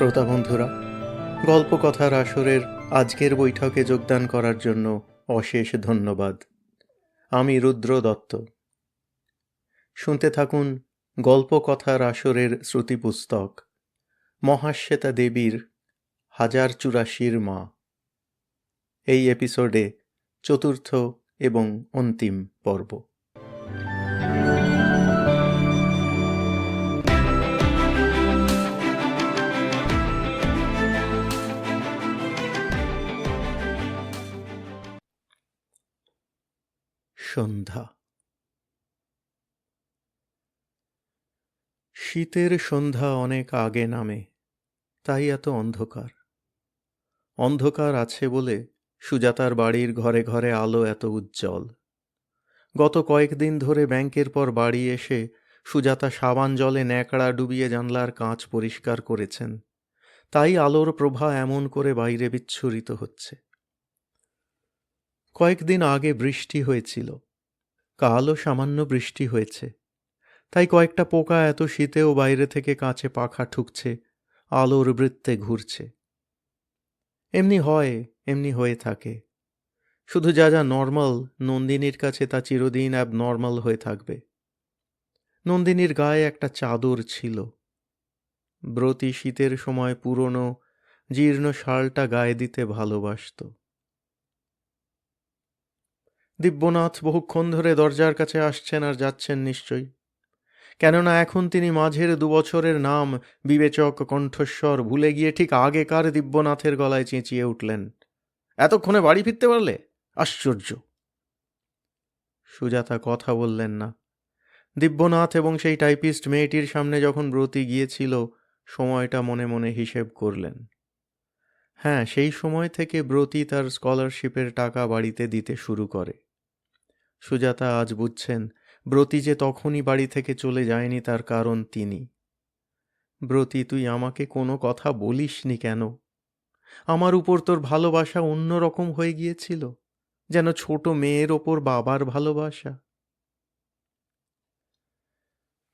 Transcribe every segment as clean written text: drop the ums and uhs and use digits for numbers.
শ্রোতা বন্ধুরা, গল্পকথার আসরের আজকের বৈঠকে যোগদান করার জন্য অশেষ ধন্যবাদ। আমি রুদ্র দত্ত। শুনতে থাকুন গল্পকথার আসরের শ্রুতিপুস্তক মহাশ্বেতা দেবীর 1084 মা। এই এপিসোডে চতুর্থ এবং অন্তিম পর্ব। সন্ধ্যা। শীতের সন্ধ্যা অনেক আগে নামে, তাই এত অন্ধকার। অন্ধকার আছে বলে সুজাতার বাড়ির ঘরে ঘরে আলো এত উজ্জ্বল। গত কয়েকদিন ধরে ব্যাংকের পর বাড়ি এসে সুজাতা সাবান জলে ন্যাকড়া ডুবিয়ে জানলার কাঁচ পরিষ্কার করেছেন, তাই আলোর প্রভা এমন করে বাইরে বিচ্ছুরিত হচ্ছে। কয়েকদিন আগে বৃষ্টি হয়েছিল, কালও সামান্য বৃষ্টি হয়েছে, তাই কয়েকটা পোকা এত শীতেও বাইরে থেকে কাঁচে পাখা ঠুকছে, আলোর বৃত্তে ঘুরছে। এমনি হয়, এমনি হয়ে থাকে। শুধু যা যা নর্মাল, নন্দিনীর কাছে তা চিরদিন অ্যাবনর্মাল হয়ে থাকবে। নন্দিনীর গায়ে একটা চাদর ছিল। ব্রতী শীতের সময় পুরনো জীর্ণ শালটা গায়ে দিতে ভালোবাসত। দিব্যনাথ বহুক্ষণ ধরে দরজার কাছে আসছেন আর যাচ্ছেন নিশ্চয়ই, কেননা এখন তিনি মাঝের 2 বছরের নাম বিবেচক কণ্ঠস্বর ভুলে গিয়ে ঠিক আগেকার দিব্যনাথের গলায় চেঁচিয়ে উঠলেন, এতক্ষণে বাড়ি ফিরতে পারলে? আশ্চর্য! সুজাতা কথা বললেন না। দিব্যনাথ এবং সেই টাইপিস্ট মেয়েটির সামনে যখন ব্রতী গিয়েছিল, সময়টা মনে মনে হিসেব করলেন। হ্যাঁ, সেই সময় থেকে ব্রতী তার স্কলারশিপের টাকা বাড়িতে দিতে শুরু করে। সুজাতা আজ বুঝছেন, ব্রতী যে তখনই বাড়ি থেকে চলে যায়নি তার কারণ তিনি। ব্রতী, তুই আমাকে কোনো কথা বলিসনি কেন? আমার উপর তোর ভালোবাসা অন্যরকম হয়ে গিয়েছিল, যেন ছোট মেয়ের ওপর বাবার ভালোবাসা।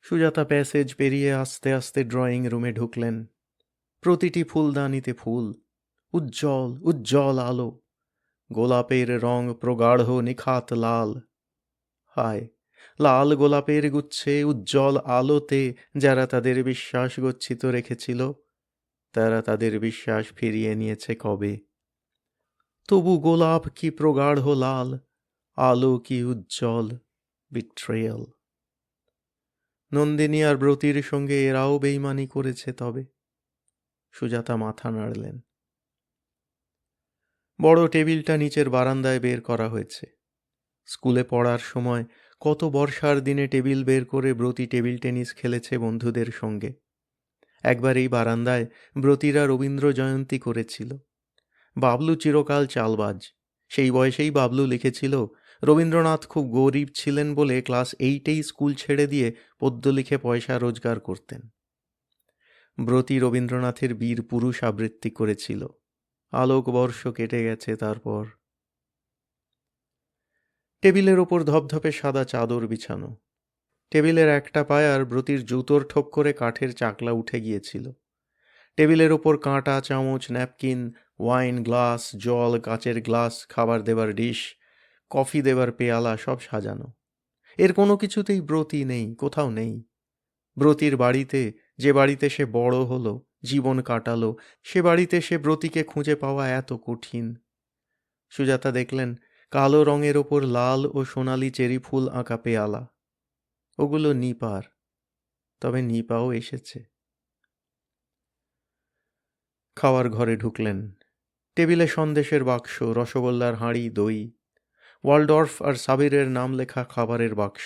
সুজাতা প্যাসেজ পেরিয়ে আস্তে আস্তে ড্রয়িং রুমে ঢুকলেন। প্রতিটি ফুলদানিতে ফুল, উজ্জ্বল উজ্জ্বল আলো, গোলাপের রং প্রগাঢ় নিখাত লাল। হায়, লাল গোলাপের গুচ্ছে উজ্জ্বল আলোতে যারা তাদের বিশ্বাস গচ্ছিত রেখেছিল, তারা তাদের বিশ্বাস ফিরিয়ে নিয়েছে কবে। তবু গোলাপ কি প্রগাঢ় লাল, আলো কি উজ্জ্বল। বিট্রেয়াল। নন্দিনী আর ব্রতীর সঙ্গে এরাও বেইমানি করেছে তবে? সুজাতা মাথা নাড়লেন। বড় টেবিলটা নিচের বারান্দায় বের করা হয়েছে। স্কুলে পড়ার সময় কত বর্ষার দিনে টেবিল বের করে ব্রতী টেবিল টেনিস খেলেছে বন্ধুদের সঙ্গে। একবার এই বারান্দায় ব্রতীরা রবীন্দ্র জয়ন্তী করেছিল। বাবলু চিরকাল চালবাজ। সেই বয়সেই বাবলু লিখেছিল, রবীন্দ্রনাথ খুব গরিব ছিলেন বলে ক্লাস 8এই স্কুল ছেড়ে দিয়ে পদ্য লিখে পয়সা রোজগার করতেন। ব্রতী রবীন্দ্রনাথের বীর পুরুষ আবৃত্তি করেছিল। আলোকবর্ষ কেটে গেছে তারপর। টেবিলের ওপর ধপধপে সাদা চাদর বিছানো। টেবিলের একটা পায়ার ব্রতীর জুতোর ঠোক করে কাঠের চাকলা উঠে গিয়েছিল। টেবিলের ওপর কাঁটা, চামচ, ন্যাপকিন, ওয়াইন গ্লাস, জল, কাচের গ্লাস, খাবার দেবার ডিশ, কফি দেবার পেয়ালা সব সাজানো। এর কোনো কিছুতেই ব্রতী নেই, কোথাও নেই। ব্রতীর বাড়িতে, যে বাড়িতে সে বড় হলো, জীবন কাটালো, সে বাড়িতে সে ব্রতীকে খুঁজে পাওয়া এত কঠিন। সুজাতা দেখলেন কালো রঙের ওপর লাল ও সোনালি চেরি ফুল আঁকা পেয়ালা। ওগুলো নিপার, তবে নিপাও এসেছে। খাওয়ার ঘরে ঢুকলেন। টেবিলে সন্দেশের বাক্স, রসগোল্লার হাঁড়ি, দই, ওয়ালডর্ফ আর সাবিরের নাম লেখা খাবারের বাক্স।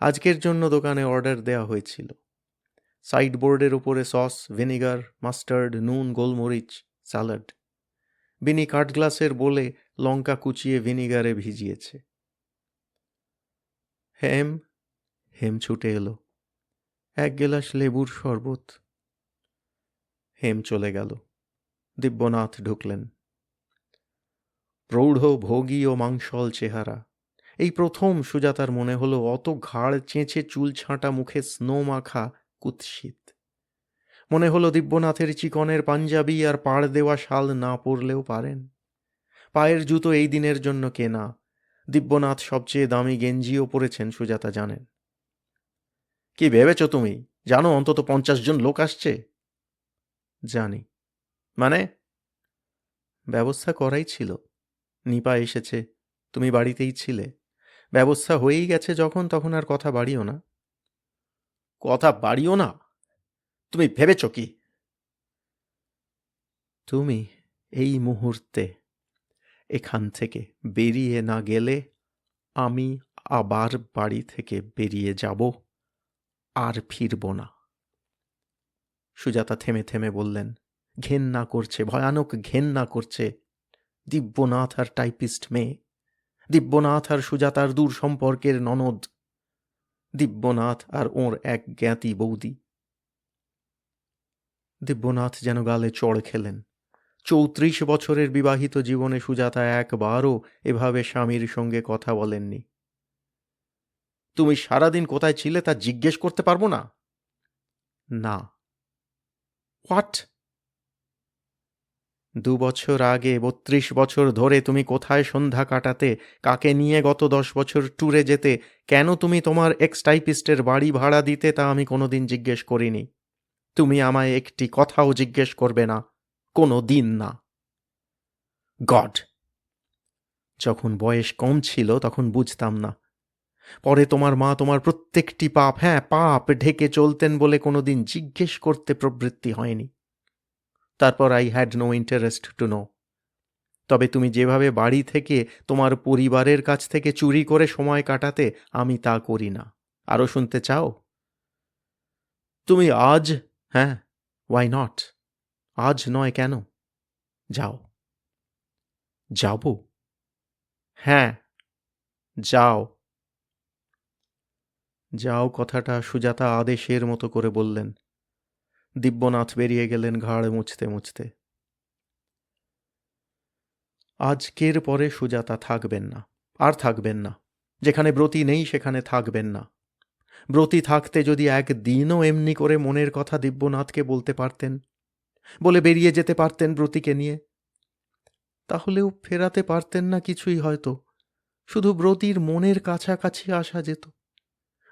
আজকের জন্য দোকানে অর্ডার দেয়া হয়েছিল। সাইডবোর্ডের উপরে সস, ভিনিগার, মাস্টার্ড, নুন, গোলমরিচ, স্যালাড। বিনি কাঠগ্লাসের বলে লঙ্কা কুচিয়ে ভিনিগারে ভিজিয়েছে। হেম, হেম ছুটে এলো। 1 গেলাস লেবুর শরবত। হেম চলে গেল। দিব্যনাথ ঢুকলেন। প্রৌঢ়, ভোগী ও মাংসল চেহারা। এই প্রথম সুজাতার মনে হলো অত ঘাড় চেঁচে চুল ছাঁটা মুখে স্নো মাখা কুৎসিত। মনে হলো দিব্যনাথের চিকনের পাঞ্জাবি আর পাড় দেওয়া শাল না পরলেও পারেন। পায়ের জুতো এই দিনের জন্য কেনা। দিব্যনাথ সবচেয়ে দামি গেঞ্জিও পরেছেন, সুজাতা জানেন। কি ভেবেছ তুমি? জানো অন্তত 50 জন লোক আসছে। জানি। মানে? ব্যবস্থা করাই ছিল। নিপা এসেছে, তুমি বাড়িতেই ছিলে। ব্যবস্থা হয়েই গেছে যখন, তখন আর কথা বাড়িও না। কথা বাড়িও না? তুমি ভেবেছ কি? তুমি এই মুহূর্তে এখান থেকে বেরিয়ে না গেলে আমি আবার বাড়ি থেকে বেরিয়ে যাব, আর ফিরব না। সুজাতা থেমে থেমে বললেন। ঘেন্না করছে, ভয়ানক ঘেন্না করছে। দিব্যনাথ আর টাইপিস্ট মেয়ে, দিব্যনাথ আর সুজাতার দূর সম্পর্কের ননদ, দিব্যনাথ আর ওর এক জ্ঞাতি বৌদি। দিব্যনাথ যেন গালে চড় খেলেন। 34 বছরের বিবাহিত জীবনে সুজাতা একবারও এভাবে স্বামীর সঙ্গে কথা বলেননি। তুমি সারাদিন কোথায় ছিলে তা জিজ্ঞেস করতে পারবো না? না। হোয়াট? 2 বছর আগে 32 বছর ধরে তুমি কোথায় সন্ধ্যা কাটাতে, কাকে নিয়ে গত 10 বছর ট্যুরে যেতে, কেন তুমি তোমার এক্স টাইপিস্টের বাড়ি ভাড়া দিতে, তা আমি কোনোদিন জিজ্ঞেস করিনি। তুমি আমায় একটি কথাও জিজ্ঞেস করবে না, কোনো দিন না। গড! যখন বয়স কম ছিল তখন বুঝতাম না। পরে তোমার মা তোমার প্রত্যেকটি পাপ, হ্যাঁ পাপ, ঢেকে চলতেন বলে কোনোদিন জিজ্ঞেস করতে প্রবৃত্তি হয়নি। তারপর I had no interest to know. তবে তুমি যেভাবে বাড়ি থেকে, তোমার পরিবারের কাছ থেকে চুরি করে সময় কাটাতে, আমি তা করি না। আরও শুনতে চাও? তুমি আজ, হ্যাঁ, ওয়াই নট, আজ নয় কেন? যাও। যাব? হ্যাঁ, যাও। যাও কথাটা সুজাতা আদেশের মতো করে বললেন। দিব্যনাথ বেরিয়ে গেলেন ঘাড় মুছতে মুছতে। আজকের পরে সুজাতা থাকবেন না, আর থাকবেন না। যেখানে ব্রতী নেই সেখানে থাকবেন না। ব্রতী থাকতে যদি একদিনও এমনি করে মনের কথা দিব্যনাথকে বলতে পারতেন, বলে বেরিয়ে যেতে পারতেন ব্রতীকে নিয়ে, তাহলেও ফেরাতে পারতেন না কিছুই হয়তো। শুধু ব্রতীর মনের কাছাকাছি আসা যেত।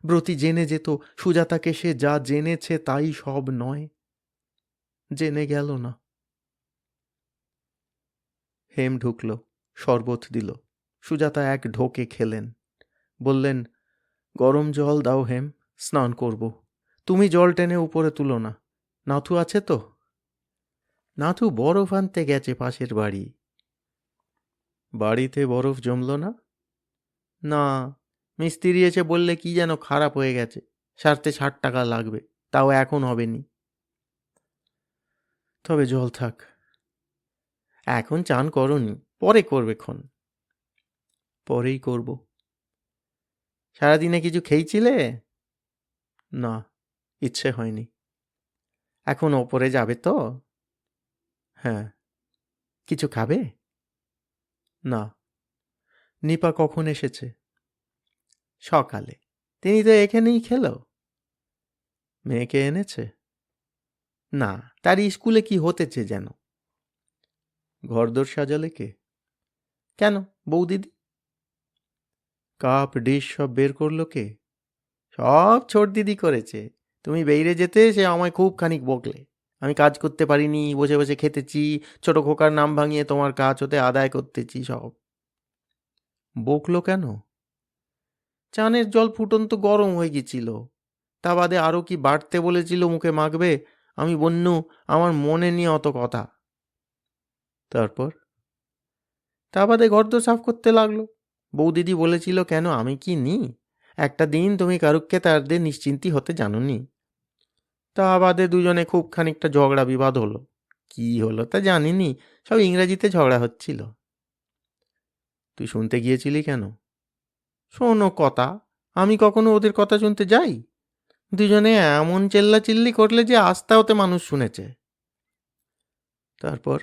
ব্রতী জেনে যেত সুজাতাকে সে যা জেনেছে তাই সব নয়। জেনে গেল না। হেম ঢুকল, শরবত দিল। সুজাতা এক ঢোকে খেলেন। বললেন, গরম জল দাও হেম, স্নান করব। তুমি জল টেনে উপরে তুলো না। নাথু আছে তো? নাথু বরফ আনতে গেছে পাশের বাড়ি। বাড়িতে বরফ জমল না? না, মিস্ত্রি এসে বললে কি যেন খারাপ হয়ে গেছে, সারতে 60 টাকা লাগবে, তাও এখন হবেনি। তবে জল থাক। এখন চান করনি, পরে করবে ক্ষণ। পরেই করব। সারাদিনে কিছু খেয়েছিলে? না, ইচ্ছে হয়নি। এখন ওপরে যাবে তো? হ্যাঁ। কিছু খাবে? না। নিপা কখন এসেছে? সকালে। তিনি তো এখানেই খেলো। মেয়েকে এনেছে? না, তার স্কুলে কি হতেছে যেন। ঘরদোর সাজালে কে? কেন, বৌদিদি। কাপ ডিশ সব বের করলো কে? সব ছোট দিদি করেছে। তুমি বেরিয়ে যেতে সে আমায় খুব খানিক বকলে। আমি কাজ করতে পারিনি, বসে বসে খেতেছি, ছোট খোকার নাম ভাঙিয়ে তোমার কাজ হতে আদায় করতেছি সব। বকলো কেন? চানের জল ফুটন্ত গরম হয়ে গেছিল। তা বাদে আরও কি বাড়তে বলেছিল মুখে মাখবে। আমি বন্যু, আমার মনে নিয়ে অত কথা। তারপর? তা বাদে ঘরদোর সাফ করতে লাগলো। বৌদিদি বলেছিল কেন, আমি কি নি? একটা দিন তুমি কারুককে তার দিয়ে নিশ্চিন্তি হতে জানোনি। তা বাদে দুজনে খুব খানিকটা ঝগড়া বিবাদ হলো। কি হলো তা জানিনি, সব ইংরেজিতে ঝগড়া হচ্ছিল। তুই শুনতে গিয়েছিলি কেন? শোনো কথা, আমি কখনো ওদের কথা শুনতে যাই? দুজনে এমন চেল্লাচিল্লি করলে যে আস্তা হতে মানুষ শুনেছে। তারপর?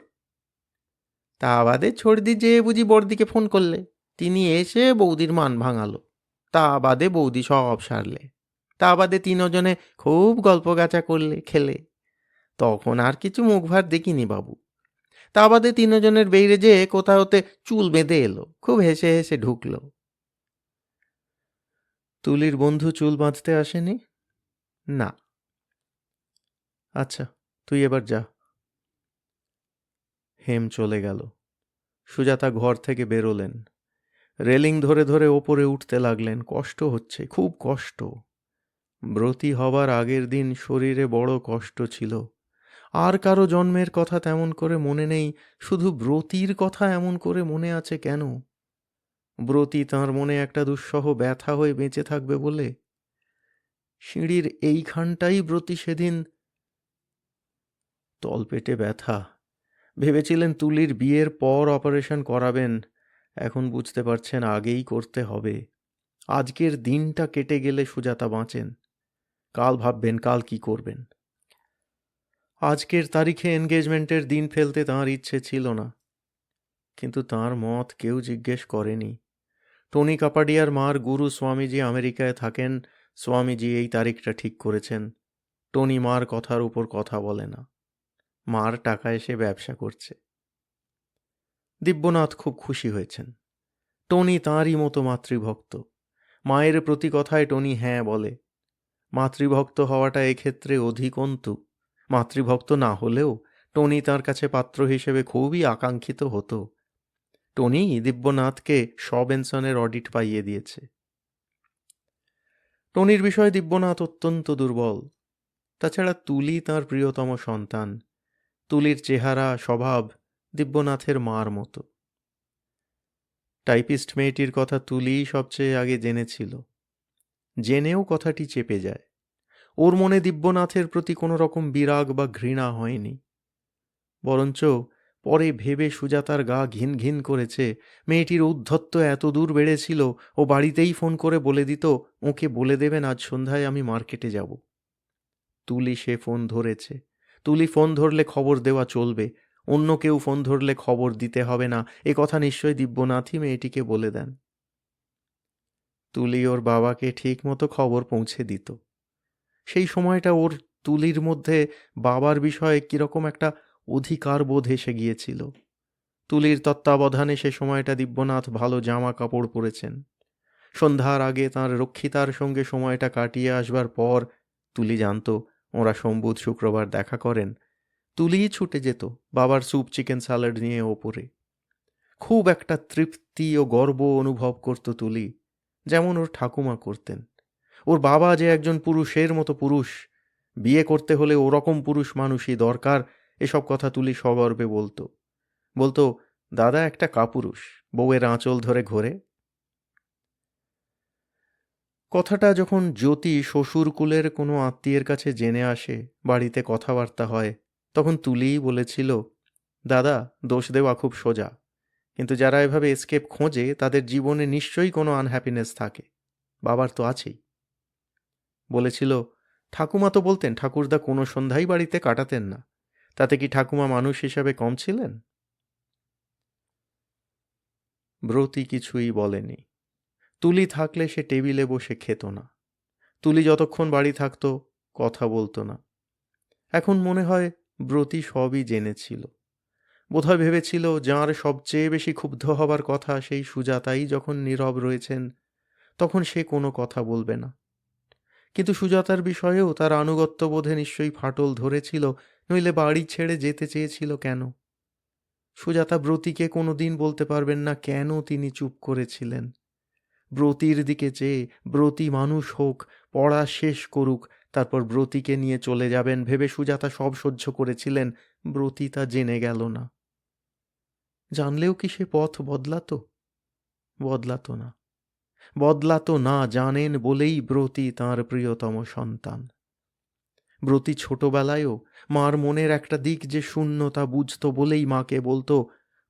তা বাদে ছর্দি যেয়ে বুঝি বড়দিকে ফোন করলে, তিনি এসে বৌদির মান ভাঙালো। তা বাদে বৌদি সব সারলে। তা বাদে তিনজনে খুব গল্প গাছা করলে, খেলে। তখন আর কিছু মুখভার দেখিনি বাবু। তা বাদে তিনজনের বেইরে যেয়ে কোথা হতে চুল বেঁধে এলো, খুব হেসে হেসে ঢুকলো। তুলির বন্ধু চুল বাঁধতে আসেনি? না। আচ্ছা, তুই এবার যা। হেম চলে গেল। সুজাতা ঘর থেকে বেরোলেন। রেলিং ধরে ধরে ওপরে উঠতে লাগলেন। কষ্ট হচ্ছে, খুব কষ্ট। ব্রতী হবার আগের দিন শরীরে বড় কষ্ট ছিল। আর কারো জন্মের কথা তেমন করে মনে নেই, শুধু ব্রতীর কথা এমন করে মনে আছে কেন? ব্রতী তাঁর মনে একটা দুঃসহ ব্যথা হয়ে বেঁচে থাকবে বলে? সিঁড়ির এইখানটাই ব্রতী সেদিন তলপেটে ব্যথা। ভেবেছিলেন তুলির বিয়ের পর অপারেশন করাবেন, এখন বুঝতে পারছেন আগেই করতে হবে। আজকের দিনটা কেটে গেলে সুজাতা বাঁচেন, কাল ভাববেন কাল কি করবেন। আজকের তারিখে এনগেজমেন্টের দিন ফেলতে তাঁর ইচ্ছে ছিল না, কিন্তু তাঁর মত কেউ জিজ্ঞেস করেনি। টনি কাপাডিয়ার মার গুরু স্বামীজি আমেরিকায় থাকেন, স্বামীজি এই তারিখটা ঠিক করেছেন। টনি মার কথার উপর কথা বলে না, মার টাকায় সে ব্যবসা করছে। দিব্যনাথ খুব খুশি হয়েছেন। টনি তাঁরই মতো মাতৃভক্ত। মায়ের প্রতি কথায় টনি হ্যাঁ বলে। মাতৃভক্ত হওয়াটা এক্ষেত্রে অধিকন্তু। মাতৃভক্ত না হলেও টনি তাঁর কাছে পাত্র হিসেবে খুবই আকাঙ্ক্ষিত হতো। টনি দিব্যনাথকে সবেনসনের অডিট পাইয়ে দিয়েছে। টনির বিষয়ে দিব্যনাথ অত্যন্ত দুর্বল। তাছাড়া তুলি তাঁর প্রিয়তম সন্তান। তুলির চেহারা স্বভাব দিব্যনাথের মার মতো। টাইপিস্ট মেয়েটির কথা তুলিই সবচেয়ে আগে জেনেছিল। জেনেও কথাটি চেপে যায়। ওর মনে দিব্যনাথের প্রতি কোনো রকম বিরাগ বা ঘৃণা হয়নি। বরঞ্চ পরে ভেবে সুজাতার গা ঘিন ঘিন করেছে। মেয়েটির ঔদ্ধত্য এত দূর বেড়েছিল, ও বাড়িতেই ফোন করে বলে দিত, ওকে বলে দেবেন আজ সন্ধ্যায় আমি মার্কেটে যাব। তুলি সে ফোন ধরেছে। তুলি ফোন ধরলে খবর দেওয়া চলবে, অন্য কেউ ফোন ধরলে খবর দিতে হবে না, এ কথা নিশ্চয় দিব্যনাথই মেয়েটিকে বলে দেন। তুলি ওর বাবাকে ঠিক মতো খবর পৌঁছে দিত। সেই সময়টা ওর তুলির মধ্যে বাবার বিষয়ে কিরকম একটা অধিকার বোধ এসে গিয়েছিল। তুলির তত্ত্বাবধানে সে সময়টা দিব্যনাথ ভালো জামা কাপড় পরেছেন। সন্ধ্যার আগে তাঁর রক্ষিতার সঙ্গে সময়টা কাটিয়ে আসবার পর তুলি জানত ওরা সোমবুধ শুক্রবার দেখা করেন। তুলিই ছুটে যেত বাবার স্যুপ চিকেন স্যালাড নিয়ে ওপরে। খুব একটা তৃপ্তি ও গর্ব অনুভব করত তুলি, যেমন ওর ঠাকুমা করতেন। ওর বাবা যে একজন পুরুষের মতো পুরুষ, বিয়ে করতে হলে ওরকম পুরুষ মানুষই দরকার, এসব কথা তুলি সগর্বে বলতো। বলতো, দাদা একটা কাপুরুষ, বউয়ের আঁচল ধরে ঘোরে। কথাটা যখন জ্যোতি শ্বশুরকুলের কোনো আত্মীয়ের কাছে জেনে আসে, বাড়িতে কথাবার্তা হয়, তখন তুলিই বলেছিল, দাদা দোষ দেওয়া খুব সোজা, কিন্তু যারা এভাবে এসকেপ খোঁজে তাদের জীবনে নিশ্চয়ই কোনো আনহ্যাপিনেস থাকে। বাবার তো আছেই। বলেছিল, ঠাকুমা তো বলতেন ঠাকুরদা কোনো সন্ধ্যাই বাড়িতে কাটাতেন না, তাতে কি ঠাকুমা মানুষ হিসাবে কম ছিলেন? ব্রতী কিছুই বলেনি। তুলি থাকলে সে টেবিলে বসে খেত না। তুলি যতক্ষণ বাড়ি থাকতো কথা বলতো না। এখন মনে হয় ব্রতী সবই জেনেছিল। বোধহয় ভেবেছিল যাঁর সবচেয়ে বেশি ক্ষুব্ধ হবার কথা সেই সুজাতাই যখন নীরব রয়েছেন, তখন সে কোনো কথা বলবে না। কিন্তু সুজাতার বিষয়েও তার আনুগত্যবোধে নিশ্চয়ই ফাটল ধরেছিল, নইলে বাড়ি ছেড়ে যেতে চেয়েছিল কেন? সুজাতা ব্রতীকে কোনো দিন বলতে পারবেন না কেন তিনি চুপ করেছিলেন। ব্রতীর দিকে চেয়ে ব্রতী মানুষ হোক, পড়া শেষ করুক, তারপর ব্রতীকে নিয়ে চলে যাবেন ভেবে সুজাতা সব সহ্য করেছিলেন। ব্রতী তা জেনে গেল না। জানলেও কি সে পথ বদলাতো? বদলাতো না। বদলাতো না জানেন বলেই ব্রতী তাঁর প্রিয়তম সন্তান। ব্রতী ছোটবেলায়ও মার মনের একটা দিক যে শূন্য তা বুঝতো বলেই মাকে বলতো,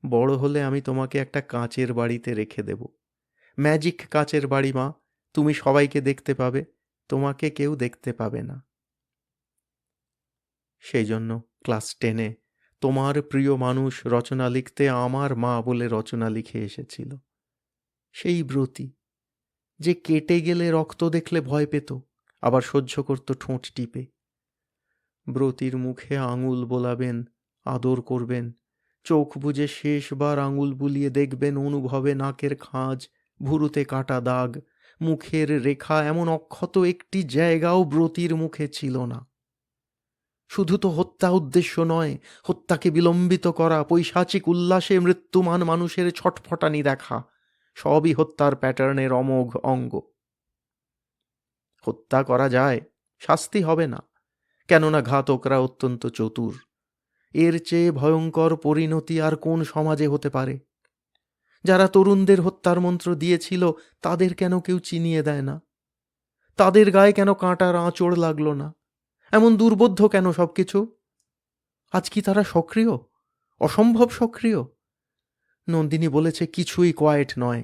বড় হলে আমি তোমাকে একটা কাঁচের বাড়িতে রেখে দেব, ম্যাজিক কাঁচের বাড়ি মা, তুমি সবাইকে দেখতে পাবে, তোমাকে কেউ দেখতে পাবে না। সেই জন্য ক্লাস 10-এ তোমার প্রিয় মানুষ রচনা লিখতে আমার মা বলে রচনা লিখে এসেছিল। সেই ব্রতী যে কেটে গেলে রক্ত দেখলে ভয় পেত, আবার সহ্য করত ঠোঁট টিপে। ব্রতীর মুখে আঙুল বোলাবেন, আদর করবেন, চোখ বুজে শেষবার আঙুল বুলিয়ে দেখবেন অনুভবে নাকের খাঁজ, ভুরুতে কাটা দাগ, মুখের রেখা, এমন অক্ষত একটি জায়গাও ব্রতীর মুখে ছিল না। শুধু তো হত্যা উদ্দেশ্য নয়, হত্যাকে বিলম্বিত করা, পৈশাচিক উল্লাসে মৃত্যুমান মানুষের ছটফটানি দেখা, সবই হত্যার প্যাটার্নের অমোঘ অঙ্গ। হত্যা করা যায়, শাস্তি হবে না, কেননা ঘাতকরা অত্যন্ত চতুর। এর চেয়ে ভয়ঙ্কর পরিণতি আর কোন সমাজে হতে পারে? যারা তরুণদের হত্যার মন্ত্র দিয়েছিল তাদের কেন কেউ চিনিয়ে দেয় না? তাদের গায়ে কেন কাঁটার আঁচড় লাগলো না? এমন দুর্বোধ্য কেন সবকিছু? আজ কি তারা সক্রিয়? অসম্ভব সক্রিয়? নন্দিনী বলেছে কিছুই কোয়েট নয়।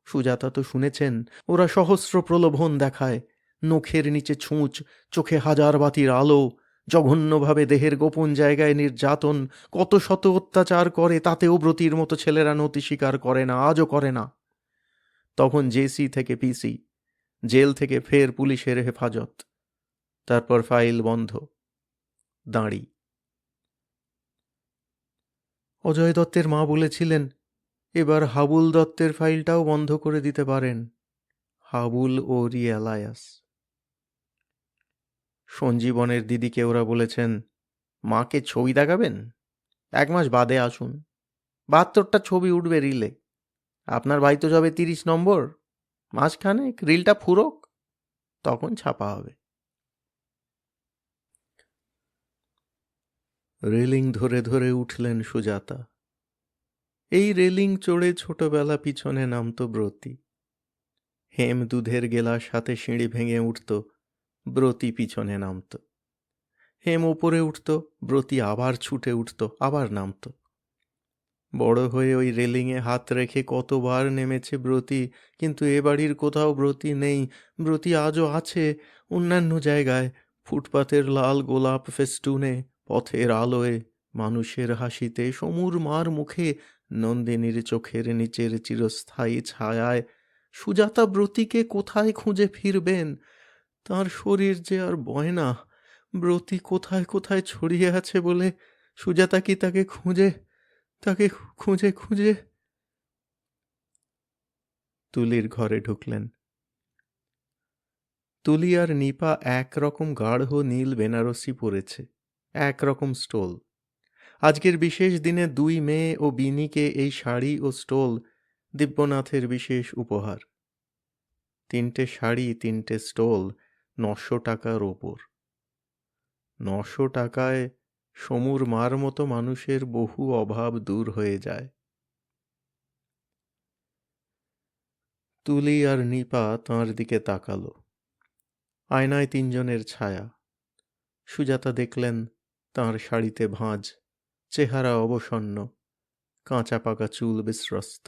সুজাতা তো শুনেছেন, ওরা সহস্র প্রলোভন দেখায়, নখের নিচে ছুঁচ, চোখে হাজার বাতির আলো, জঘন্যভাবে দেহের গোপন জায়গায় নির্যাতন, কত শত অত্যাচার করে, তাতেও ব্রতীর মতো ছেলেরা নতি স্বীকার করে না, আজও করে না। তখন জেসি থেকে পিসি, জেল থেকে ফের পুলিশের হেফাজত, তারপর ফাইল বন্ধ, দাঁড়ি। অজয় দত্তের মা বলেছিলেন এবার হাবুল দত্তের ফাইলটাও বন্ধ করে দিতে পারেন। হাবুল ও রিয়ালায়াস। সঞ্জীবনের দিদিকে ওরা বলেছেন, মাকে ছবি দেখাবেন? 1 মাস বাদে আসুন, 72টা ছবি উঠবে রিলে। আপনার ভাই তো যাবে 30 নম্বর, মাসখানেক রিলটা ফুরোক, তখন ছাপা হবে। রেলিং ধরে ধরে উঠলেন সুজাতা। এই রেলিং চড়ে ছোটবেলা পিছনে নামত ব্রতী। হেম দুধের গেলাস হাতে সিঁড়ি ভেঙে উঠত, ব্রতী পিছনে নামত। হেম ওপরে উঠত, ব্রতী আবার ছুটে উঠত, আবার নামত। বড় হয়ে ওই রেলিংয়ে হাত রেখে কতবার নেমেছে ব্রতী, কিন্তু এ বাড়ির কোথাও ব্রতী নেই। ব্রতী আজও আছে অন্যান্য জায়গায়, ফুটপাতের লাল গোলাপ ফেস্টুনে, পথের আলোয়, মানুষের হাসিতে, সমুর মার মুখে, নন্দিনীর চোখের নিচের চিরস্থায়ী ছায়ায়। সুজাতা ব্রতীকে কোথায় খুঁজে ফিরবেন? তার শরীর যে আর বয় না। ব্রতী কোথায় কোথায় ছড়িয়ে আছে বলে সুজাতা কি তাকে খুঁজে খুঁজে তুলির ঘরে ঢুকলেন। তুলি আর নিপা একরকম গাঢ় নীল বেনারসি পরেছে, একরকম স্টোল। আজকের বিশেষ দিনে 2 মেয়ে ও বিনিকে এই শাড়ি ও স্টোল দিব্যনাথের বিশেষ উপহার। 3টে শাড়ি, 3টে স্টোল, 900 টাকার ওপর। 900 টাকায় সমুর মার মতো মানুষের বহু অভাব দূর হয়ে যায়। তুলি আর নিপা তাঁর দিকে তাকালো। আয়নায় 3 জনের ছায়া। সুজাতা দেখলেন তাঁর শাড়িতে ভাঁজ, চেহারা অবসন্ন, কাঁচা পাকা চুল বিস্রস্ত।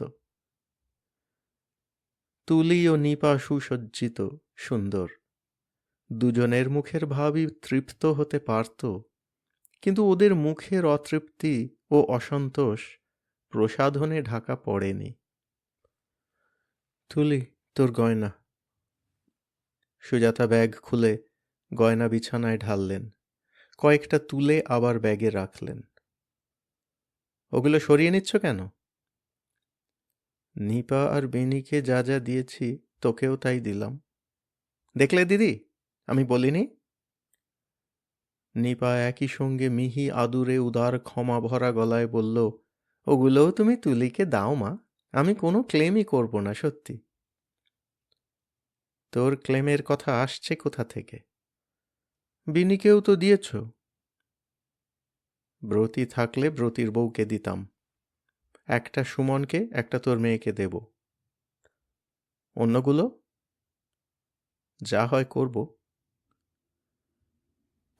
তুলি ও নিপা সুসজ্জিত, সুন্দর। দুজনের মুখের ভাবই তৃপ্ত হতে পারত, কিন্তু ওদের মুখের অতৃপ্তি ও অসন্তোষ প্রসাধনে ঢাকা পড়েনি। তুলি, তোর গয়না। সুজাতা ব্যাগ খুলে গয়না বিছানায় ঢাললেন, কয়েকটা তুলে আবার ব্যাগে রাখলেন। ওগুলো সরিয়ে নিচ্ছ কেন? নিপা আর বেনিকে যা যা দিয়েছি তোকেও তাই দিলাম। দেখলে দিদি, আমি বলিনি? নিপা একই সঙ্গে মিহি আদুরে উদার ক্ষমা ভরা গলায় বলল, ওগুলোও তুমি তুলিকে দাও মা, আমি কোনো ক্লেমই করব না, সত্যি। তোর ক্লেমের কথা আসছে কোথা থেকে? বিনিকেও তো দিয়েছ। ব্রতী থাকলে ব্রতীর বউকে দিতাম, একটা সুমনকে, একটা তোর মেয়েকে দেব। অন্যগুলো যা হয় করব।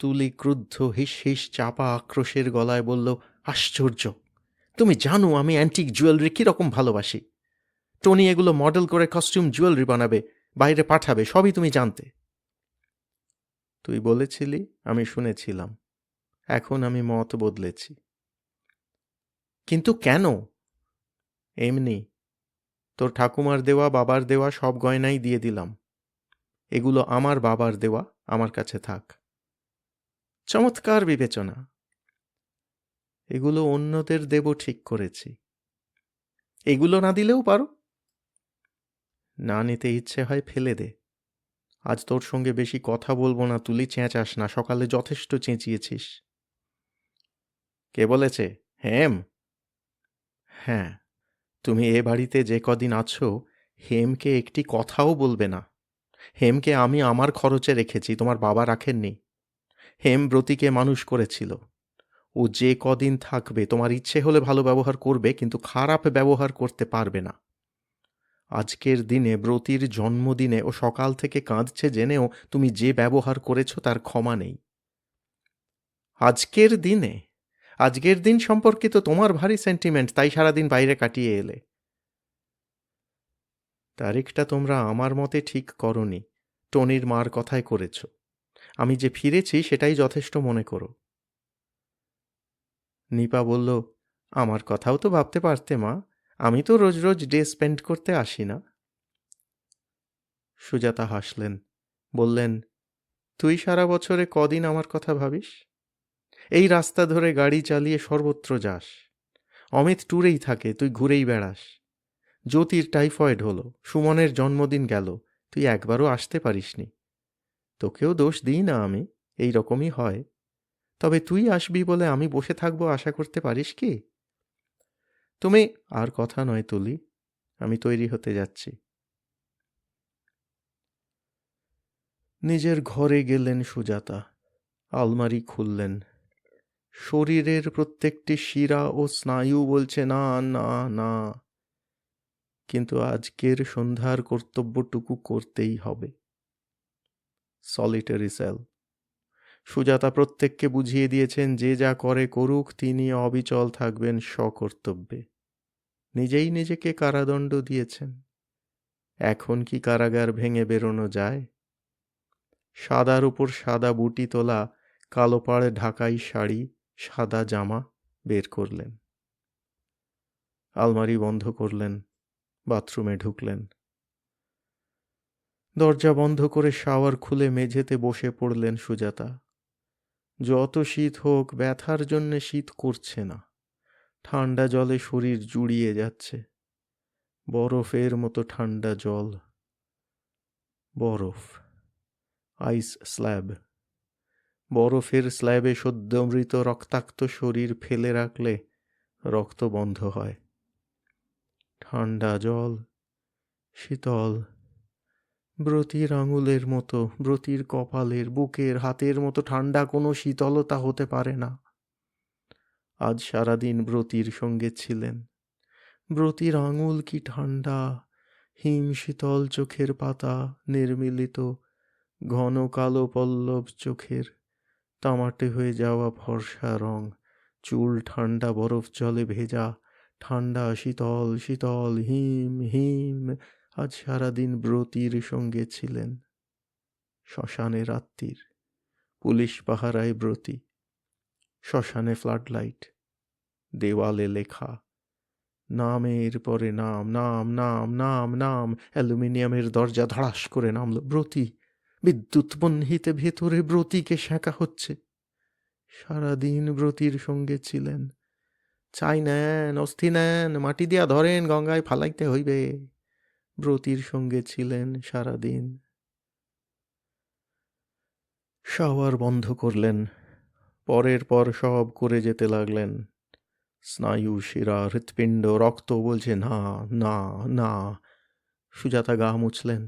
তুলি ক্রুদ্ধ হিস হিস চাপা আক্রোশের গলায় বলল, আশ্চর্য! তুমি জানো আমি অ্যান্টিক জুয়েলারি কীরকম ভালোবাসি। টনি এগুলো মডেল করে কস্টিউম জুয়েলারি বানাবে, বাইরে পাঠাবে, সবই তুমি জানতে। তুই বলেছিলি, আমি শুনেছিলাম, এখন আমি মত বদলেছি। কিন্তু কেন? এমনি, তোর ঠাকুমার দেওয়া, বাবার দেওয়া সব গয়নাই দিয়ে দিলাম। এগুলো আমার বাবার দেওয়া, আমার কাছে থাক। চমৎকার বিবেচনা। এগুলো অন্যদের দেব ঠিক করেছি। এগুলো না দিলেও পারো। না নিতে ইচ্ছে হয় ফেলে দে। আজ তোর সঙ্গে বেশি কথা বলবো না তুলি, চেঁচাস না, সকালে যথেষ্ট চেঁচিয়েছিস। কে বলেছে? হেম? হ্যাঁ, তুমি এ বাড়িতে যে কদিন আছো হেমকে একটি কথাও বলবে না। হেমকে আমি আমার খরচে রেখেছি, তোমার বাবা রাখেননি। হেম ব্রতীকে মানুষ করেছিল। ও যে কদিন থাকবে তোমার ইচ্ছে হলে ভালো ব্যবহার করবে, কিন্তু খারাপ ব্যবহার করতে পারবে না। আজকের দিনে, ব্রতীর জন্মদিনে, ও সকাল থেকে কাঁদছে জেনেও তুমি যে ব্যবহার করেছ তার ক্ষমা নেই। আজকের দিনে? আজকের দিন সম্পর্কে তো তোমার ভারী সেন্টিমেন্ট, তাই সারাদিন বাইরে কাটিয়ে এলে। তারিখটা তোমরা আমার মতে ঠিক করনি, টনির মার কথায় করেছ। আমি যে ফিরেছি সেটাই যথেষ্ট মনে করো। নিপা বলল, আমার কথাও তো ভাবতে পারতে মা, আমি তো রোজ রোজ ডে স্পেন্ড করতে আসি না। সুজাতা হাসলেন, বললেন, তুই সারা বছরে কদিন আমার কথা ভাবিস? এই রাস্তা ধরে গাড়ি চালিয়ে সর্বত্র যাস। অমিত ট্যুরেই থাকে, তুই ঘুরেই বেড়াস। জ্যোতির টাইফয়েড হলো, সুমনের জন্মদিন গেল, তুই একবারও আসতে পারিসনি। তোকেও দোষ দিই না আমি, এই রকমই হয়। তবে তুই আসবি বলে আমি বসে থাকবো আশা করতে পারিস কি? তুমি আর কথা নয় তুলি, আমি তৈরি হতে যাচ্ছি। নিজের ঘরে গেলেন সুজাতা, আলমারি খুললেন। শরীরের প্রত্যেকটি শিরা ও স্নায়ু বলছে না, না, না, কিন্তু আজকের সন্ধ্যার কর্তব্যটুকু করতেই হবে। Solitary sell. সুজাতা প্রত্যেককে বুঝিয়ে দিয়েছেন যে যা করে করুক, তিনি অবিচল থাকবেন স্বকর্তব্যে। নিজেই নিজেকে কারাদণ্ড দিয়েছেন। এখন কি কারাগার ভেঙে বেরোনো যায়? সাদার উপর সাদা বুটি তোলা কালো পাড় ঢাকাই শাড়ি, সাদা জামা বের করলেন। আলমারি বন্ধ করলেন, বাথরুমে ঢুকলেন। দরজা বন্ধ করে শাওয়ার খুলে মেঝেতে বসে পড়লেন সুজাতা। যত শীত হোক, ব্যথার জন্যে শীত করছে না। ঠান্ডা জলে শরীর জুড়িয়ে যাচ্ছে। বরফের মতো ঠান্ডা জল। বরফ, আইস স্ল্যাব। বরফের স্ল্যাবে সদ্য মৃত রক্তাক্ত শরীর ফেলে রাখলে রক্ত বন্ধ হয়। ঠান্ডা জল, শীতল। ব্রতীর আঙুলের মতো, ব্রতীর কপালের, বুকের, হাতের মতো ঠান্ডা কোনো শীতলতা হতে পারে না। আজ সারাদিন ব্রতীর সঙ্গে ছিলেন। ব্রতীর আঙুল কি ঠান্ডা, হিম শীতল চোখের পাতা, নির্মিলিত ঘন কালো পল্লব চোখের, তামাটে হয়ে যাওয়া ফর্সা রং, চুল ঠান্ডা বরফ জলে ভেজা, ঠান্ডা শীতল শীতল, হিম হিম। আজ সারাদিন ব্রতীর সঙ্গে ছিলেন। শ্মশানে রাত্রির, পুলিশ পাহারায় ব্রতী। শ্মশানে ফ্লাড লাইট, দেওয়ালে লেখা নামের পরে নাম, নাম, নাম, নাম, নাম। অ্যালুমিনিয়ামের দরজা ধড়াস করে নামল। ব্রতী, বিদ্যুৎ বহ্নিতে ভেতরে ব্রতীকে সেঁকা হচ্ছে। সারাদিন ব্রতীর সঙ্গে ছিলেন। চাই নেন, অস্থি নেন, মাটি দিয়া ধরেন, গঙ্গায় ফালাইতে হইবে। ব্রতীর সঙ্গে ছিলেন সারাদিন। শাওয়ার বন্ধ করলেন, পরের পর সব করে যেতে লাগলেন। স্নায়ু, শিরা, হৃৎপিণ্ড, রক্ত বলছে না, না, না। সুজাতা গা মুছলেন,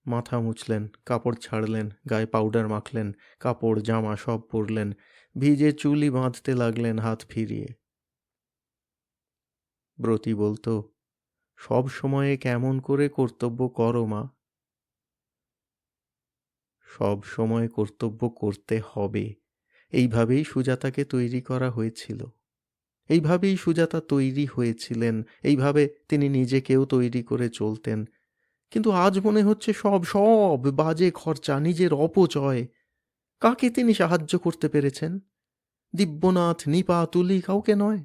মাথা মুছলেন, কাপড় ছাড়লেন, গায়ে পাউডার মাখলেন, কাপড় জামা সব পরলেন, ভিজে চুলই বাঁধতে লাগলেন হাত ফিরিয়ে। ব্রতী বলতো, সব সময়ে কেমন করে কর্তব্য করো মা? সব সময় কর্তব্য করতে হবে, এইভাবেই সুজাতাকে তৈরি করা হয়েছিল। এইভাবেই সুজাতা তৈরি হয়েছিলেন, এইভাবে তিনি নিজেকেও তৈরি করে চলতেন। কিন্তু আজ মনে হচ্ছে সব সব বাজে খরচা, নিজের অপচয়। কাকে তিনি সাহায্য করতে পেরেছেন? দিব্যনাথ, নিপা, তুলি, কাউকে নয়।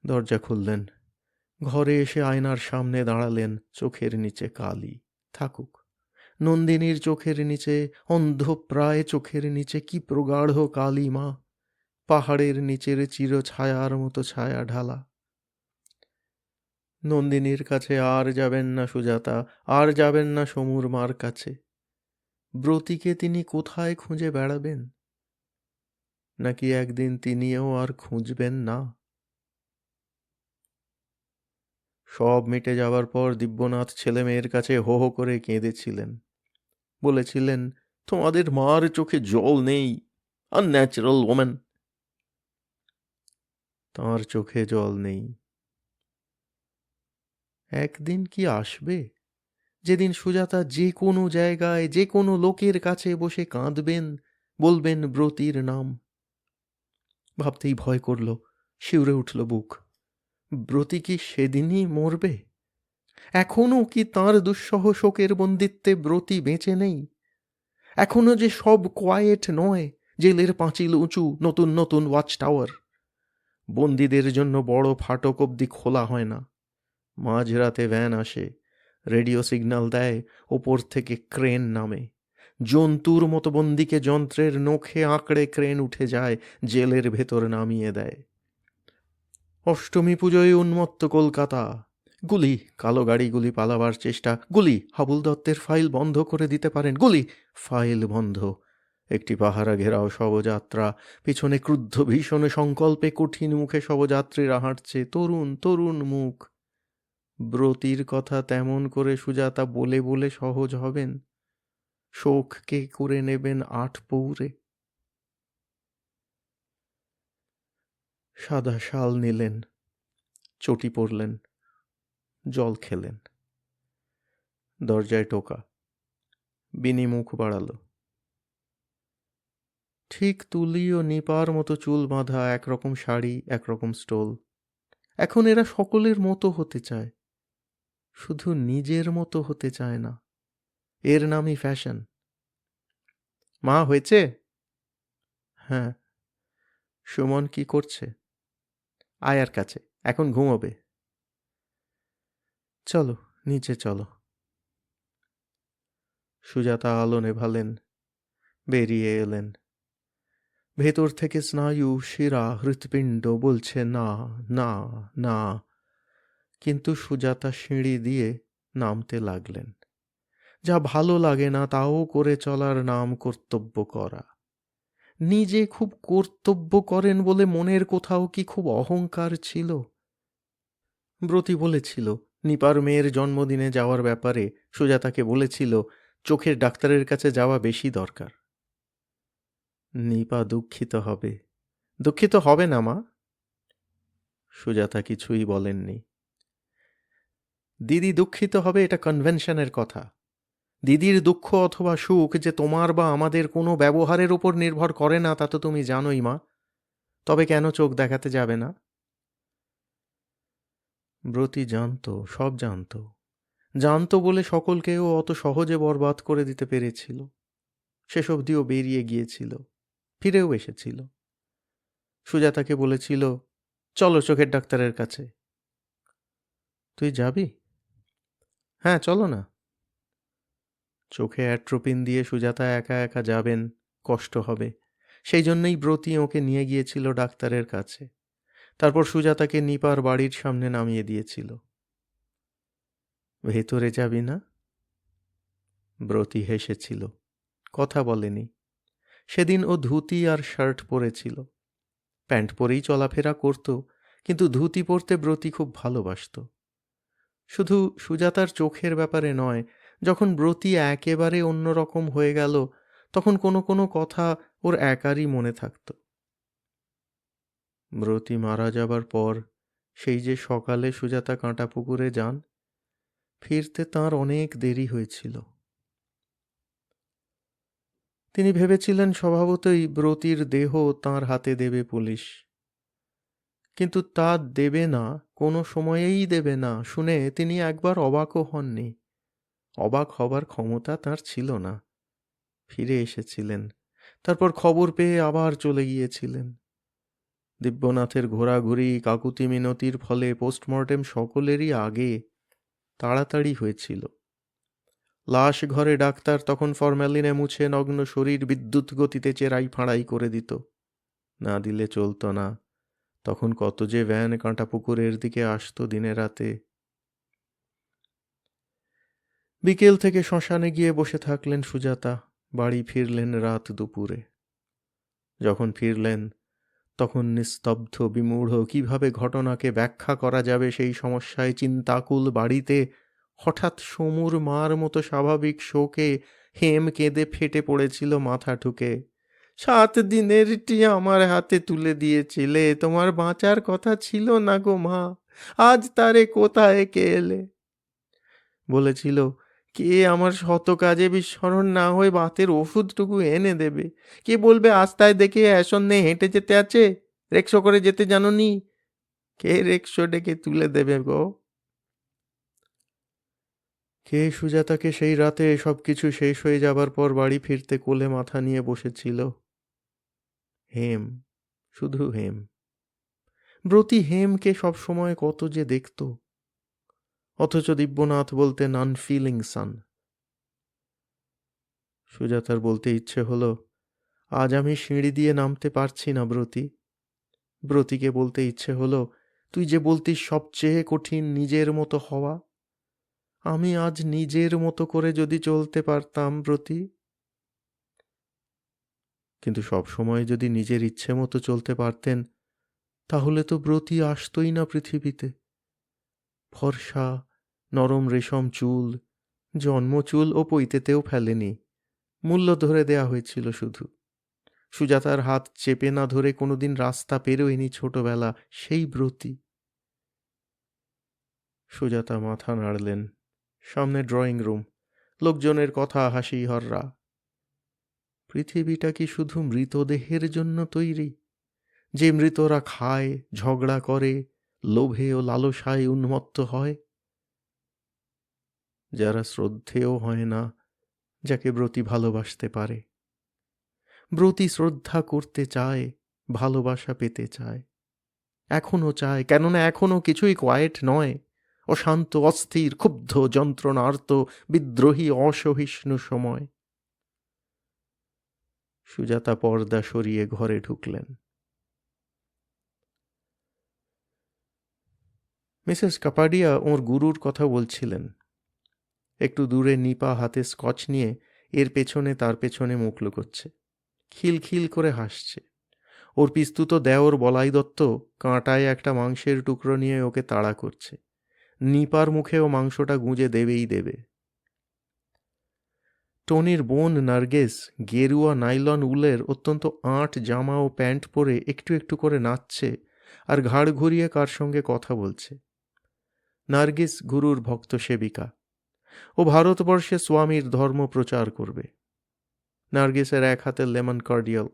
দরজা খুললেন, ঘরে এসে আয়নার সামনে দাঁড়ালেন। চোখের নিচে কালি, থাকুক, নন্দিনীর চোখের নিচে, অন্ধপ্রায় চোখের নিচে কি প্রগাঢ় কালিমা, পাহাড়ের নিচের চির ছায়ার মতো ছায়া ঢালা। নন্দিনীর কাছে আর যাবেন না সুজাতা, আর যাবেন না সমুর মার কাছে। ব্রতীকে তিনি কোথায় খুঁজে বেড়াবেন? নাকি একদিন তিনিও আর খুঁজবেন না? সব মিটে যাবার পর দিব্যনাথ ছেলে মেয়ের কাছে হো হো করে কেঁদেছিলেন। বলেছিলেন, তোমাদের মার চোখে জল নেই, আনন্যাচারাল ওম্যান। তাঁর চোখে জল নেই। একদিন কি আসবে যেদিন সুজাতা যে কোনো জায়গায় যে কোনো লোকের কাছে বসে কাঁদবেন, বলবেন ব্রতীর নাম? ভাবতেই ভয় করল, শিউরে উঠল বুক। ব্রতী কি সেদিনই মরবে? এখনো কি তাঁর দুঃসহ শোকের বন্দিত্বে ব্রতী বেঁচে নেই? এখনো যে সব কোয়ায়েট নয়, জেলের পাঁচিল উঁচু, নতুন নতুন ওয়াচ টাওয়ার। বন্দীদের জন্য বড় ফাটক অবধি খোলা হয় না। মাঝরাতে ভ্যান আসে, রেডিও সিগন্যাল দেয়, ওপর থেকে ক্রেন নামে। জন্তুর মতো বন্দিকে যন্ত্রের নখে আঁকড়ে ক্রেন উঠে যায়, জেলের ভেতর নামিয়ে দেয়। অষ্টমী পুজোয় উন্মত্ত কলকাতা। গুলি, কালো গাড়িগুলি পালাবার চেষ্টা। গুলি, হাবুল দত্তের ফাইল বন্ধ করে দিতে পারেন। গুলি, ফাইল বন্ধ। একটি পাহারা ঘেরাও শবযাত্রা, পিছনে ক্রুদ্ধ ভীষণ সংকল্পে কঠিন মুখে শবযাত্রীরা হাঁটছে, তরুণ তরুণ মুখ। ব্রতীর কথা তেমন করে সুজাতা বলে বলে সহজ হবেন? শোককে করে নেবেন আট পৌরে? সাদা শাল নিলেন, চটি পরলেন, জল খেলেন। দরজায় টোকা। বিনি মুখ বাড়াল। ঠিক তুলি ও নিপার মতো চুল বাঁধা, একরকম শাড়ি, একরকম স্টোল। এখন এরা সকলের মতো হতে চায়, শুধু নিজের মতো হতে চায় না। এর নামই ফ্যাশন। মা, হয়েছে? হ্যাঁ। সুমন কি করছে? আয়ার কাছে, এখন ঘুমোবে। চলো, নিচে চলো। সুজাতা আলো নেভালেন, বেরিয়ে এলেন। ভেতর থেকে স্নায়ু, শিরা, হৃৎপিণ্ড বলছে না, না, না। কিন্তু সুজাতা সিঁড়ি দিয়ে নামতে লাগলেন। যা ভালো লাগে না তাও করে চলার নাম কর্তব্য করা। নিজে খুব কর্তব্য করেন বলে মনের কোথাও কি খুব অহংকার ছিল? ব্রতী বলেছিল নিপার মেয়ের জন্মদিনে যাওয়ার ব্যাপারে, সুজাতাকে বলেছিল চোখের ডাক্তারের কাছে যাওয়া বেশি দরকার। নিপা দুঃখিত হবে। দুঃখিত হবে না মা। সুজাতা কিছুই বলেননি। দিদি দুঃখিত হবে এটা কনভেনশনের কথা। দিদির দুঃখ অথবা সুখ যে তোমার বা আমাদের কোনো ব্যবহারের উপর নির্ভর করে না তা তো তুমি জানোই মা। তবে কেন চোখ দেখাতে যাবে না? ব্রতী জানত, সব জানত। জানত বলে সকলকেও অত সহজে বরবাদ করে দিতে পেরেছিল। শেষ অবধিও বেরিয়ে গিয়েছিল, ফিরেও এসেছিল। সুজাতাকে বলেছিল, চলো চোখের ডাক্তারের কাছে। তুই যাবি? হ্যাঁ, চলো না। চোখে অ্যাট্রোপিন দিয়ে সুজাতা একা একা যাবেন, কষ্ট হবে। সেই জন্যই ব্রতী ওকে নিয়ে গিয়েছিল ডাক্তারের কাছে। তারপর সুজাতাকে নিপার বাড়ির সামনে নামিয়ে দিয়েছিল। ভেতরে যাবি না? ব্রতী হেসেছিল, কথা বলেনি। সেদিন ও ধুতি আর শার্ট পরেছিল। প্যান্ট পরেই চলাফেরা করত, কিন্তু ধুতি পরতে ব্রতী খুব ভালোবাসত। শুধু সুজাতার চোখের ব্যাপারে নয়, যখন ব্রতী একেবারে অন্যরকম হয়ে গেল তখন কোনো কোনো কথা ওর একারই মনে থাকত। ব্রতী মারা যাবার পর সেই যে সকালে সুজাতা কাঁটাপুকুরে যান, ফিরতে তাঁর অনেক দেরি হয়েছিল। তিনি ভেবেছিলেন স্বভাবতই ব্রতীর দেহ তাঁর হাতে দেবে পুলিশ। কিন্তু তা দেবে না, কোনো সময়েই দেবে না শুনে তিনি একবার অবাকও হননি। অবাক হবার ক্ষমতা তাঁর ছিল না। ফিরে এসেছিলেন, তারপর খবর পেয়ে আবার চলে গিয়েছিলেন। দিব্যনাথের ঘোরাঘুরি, কাকুতি মিনতির ফলে পোস্টমর্টেম সকলেরই আগে, তাড়াতাড়ি হয়েছিল। লাশ ঘরে ডাক্তার তখন ফরম্যালিনে মুছে নগ্ন শরীর বিদ্যুৎ গতিতে চেরাই ফাঁড়াই করে দিত। না দিলে চলতো না। তখন কত যে ভ্যান কাঁটা পুকুরের দিকে আসতো দিনে রাতে। বিকেল থেকে শ্মশানে গিয়ে বসে থাকলেন সুজাতা। বাড়ি ফিরলেন রাত দুপুরে। যখন ফিরলেন তখন নিস্তব্ধ বিমূঢ়, কিভাবে ঘটনাকে ব্যাখ্যা করা যাবে সেই সমস্যায় চিন্তাকুল বাড়িতে হঠাৎ সমুর মার মতো স্বাভাবিক শোকে হেম কেঁদে ফেটে পড়েছিল মাথা ঠুকে। 7 দিনেরটি আমার হাতে তুলে দিয়েছিলে, তোমার বাঁচার কথা ছিল না গো মা, আজ তারে কোথায় কে এলে? বলেছিল, কে আমার শত কাজে বিস্মরণ না হয়ে বাতের ওষুধটুকু এনে দেবে? কে বলবে আস্তায় দেখে আসন্নে হেঁটে যেতে আছে, রিকশা করে যেতে জানোনি? কে রিকশা ডেকে তুলে দেবে গো? কে সুজাতাকে সেই রাতে সবকিছু শেষ হয়ে যাবার পর বাড়ি ফিরতে কোলে মাথা নিয়ে বসেছিল? হেম, শুধু হেম। ব্রতী হেমকে সবসময় কত যে দেখত, অথচ দিব্যনাথ বলতেন আনফিলিং সান। সুজাতার বলতে ইচ্ছে হলো, আজ আমি সিঁড়ি দিয়ে নামতে পারছি না ব্রতী। ব্রতীকে বলতে ইচ্ছে হলো, তুই যে বলতিস সবচেয়ে কঠিন নিজের মতো হওয়া, আমি আজ নিজের মতো করে যদি চলতে পারতাম ব্রতী। কিন্তু সব সময় যদি নিজের ইচ্ছে মতো চলতে পারতেন, তাহলে তো ব্রতী আসতই না পৃথিবীতে। ফর্সা নরম রেশম চুল, জন্মচুল ও পৈতেতেও ফেলেনি, মূল্য ধরে দেয়া হয়েছিল শুধু। সুজাতার হাত চেপে না ধরে কোনোদিন রাস্তা পেরোয়নি ছোটবেলা সেই ব্রতী। সুজাতা মাথা নাড়লেন। সামনে ড্রয়িং রুম, লোকজনের কথা, হাসি হররা। পৃথিবীটা কি শুধু মৃতদেহের জন্য তৈরি, যে মৃতরা খায়, ঝগড়া করে, লোভে ও লালসায় উন্মত্ত হয়? যারা শ্রদ্ধেয় হয় না, যাকে ব্রতী ভালোবাসতে পারে। ব্রতী শ্রদ্ধা করতে চায়, ভালোবাসা পেতে চায়, এখনো চায়, কেননা এখনো কিছুই কোয়েট নয়। অশান্ত, অস্থির, ক্ষুব্ধ, যন্ত্রণার্ত, বিদ্রোহী, অসহিষ্ণু সময়। সুজাতা পর্দা সরিয়ে ঘরে ঢুকলেন। মিসেস কাপাডিয়া ওর গুরুর কথা বলছিলেন। একটু দূরে নিপা হাতে স্কচ নিয়ে এর পেছনে তার পেছনে মুখ লুকোচ্ছে, খিলখিল করে হাসছে। ওর পিস্তুত দেওর বলাই দত্ত কাঁটায় একটা মাংসের টুকরো নিয়ে ওকে তাড়া করছে। নিপার মুখেও মাংসটা গুঁজে দেবেই দেবে। টনির বোন নার্গিস গেরুয়া নাইলন উলের অত্যন্ত আঁট জামা ও প্যান্ট পরে একটু একটু করে নাচছে আর ঘাড় ঘুরিয়ে কার সঙ্গে কথা বলছে। নার্গিস গুরুর ভক্ত সেবিকা। ও ভারতবর্ষে স্বামীর ধর্ম প্রচার করবে। নার্গিসের এক হাতে লেমন কার্ডিয়াল।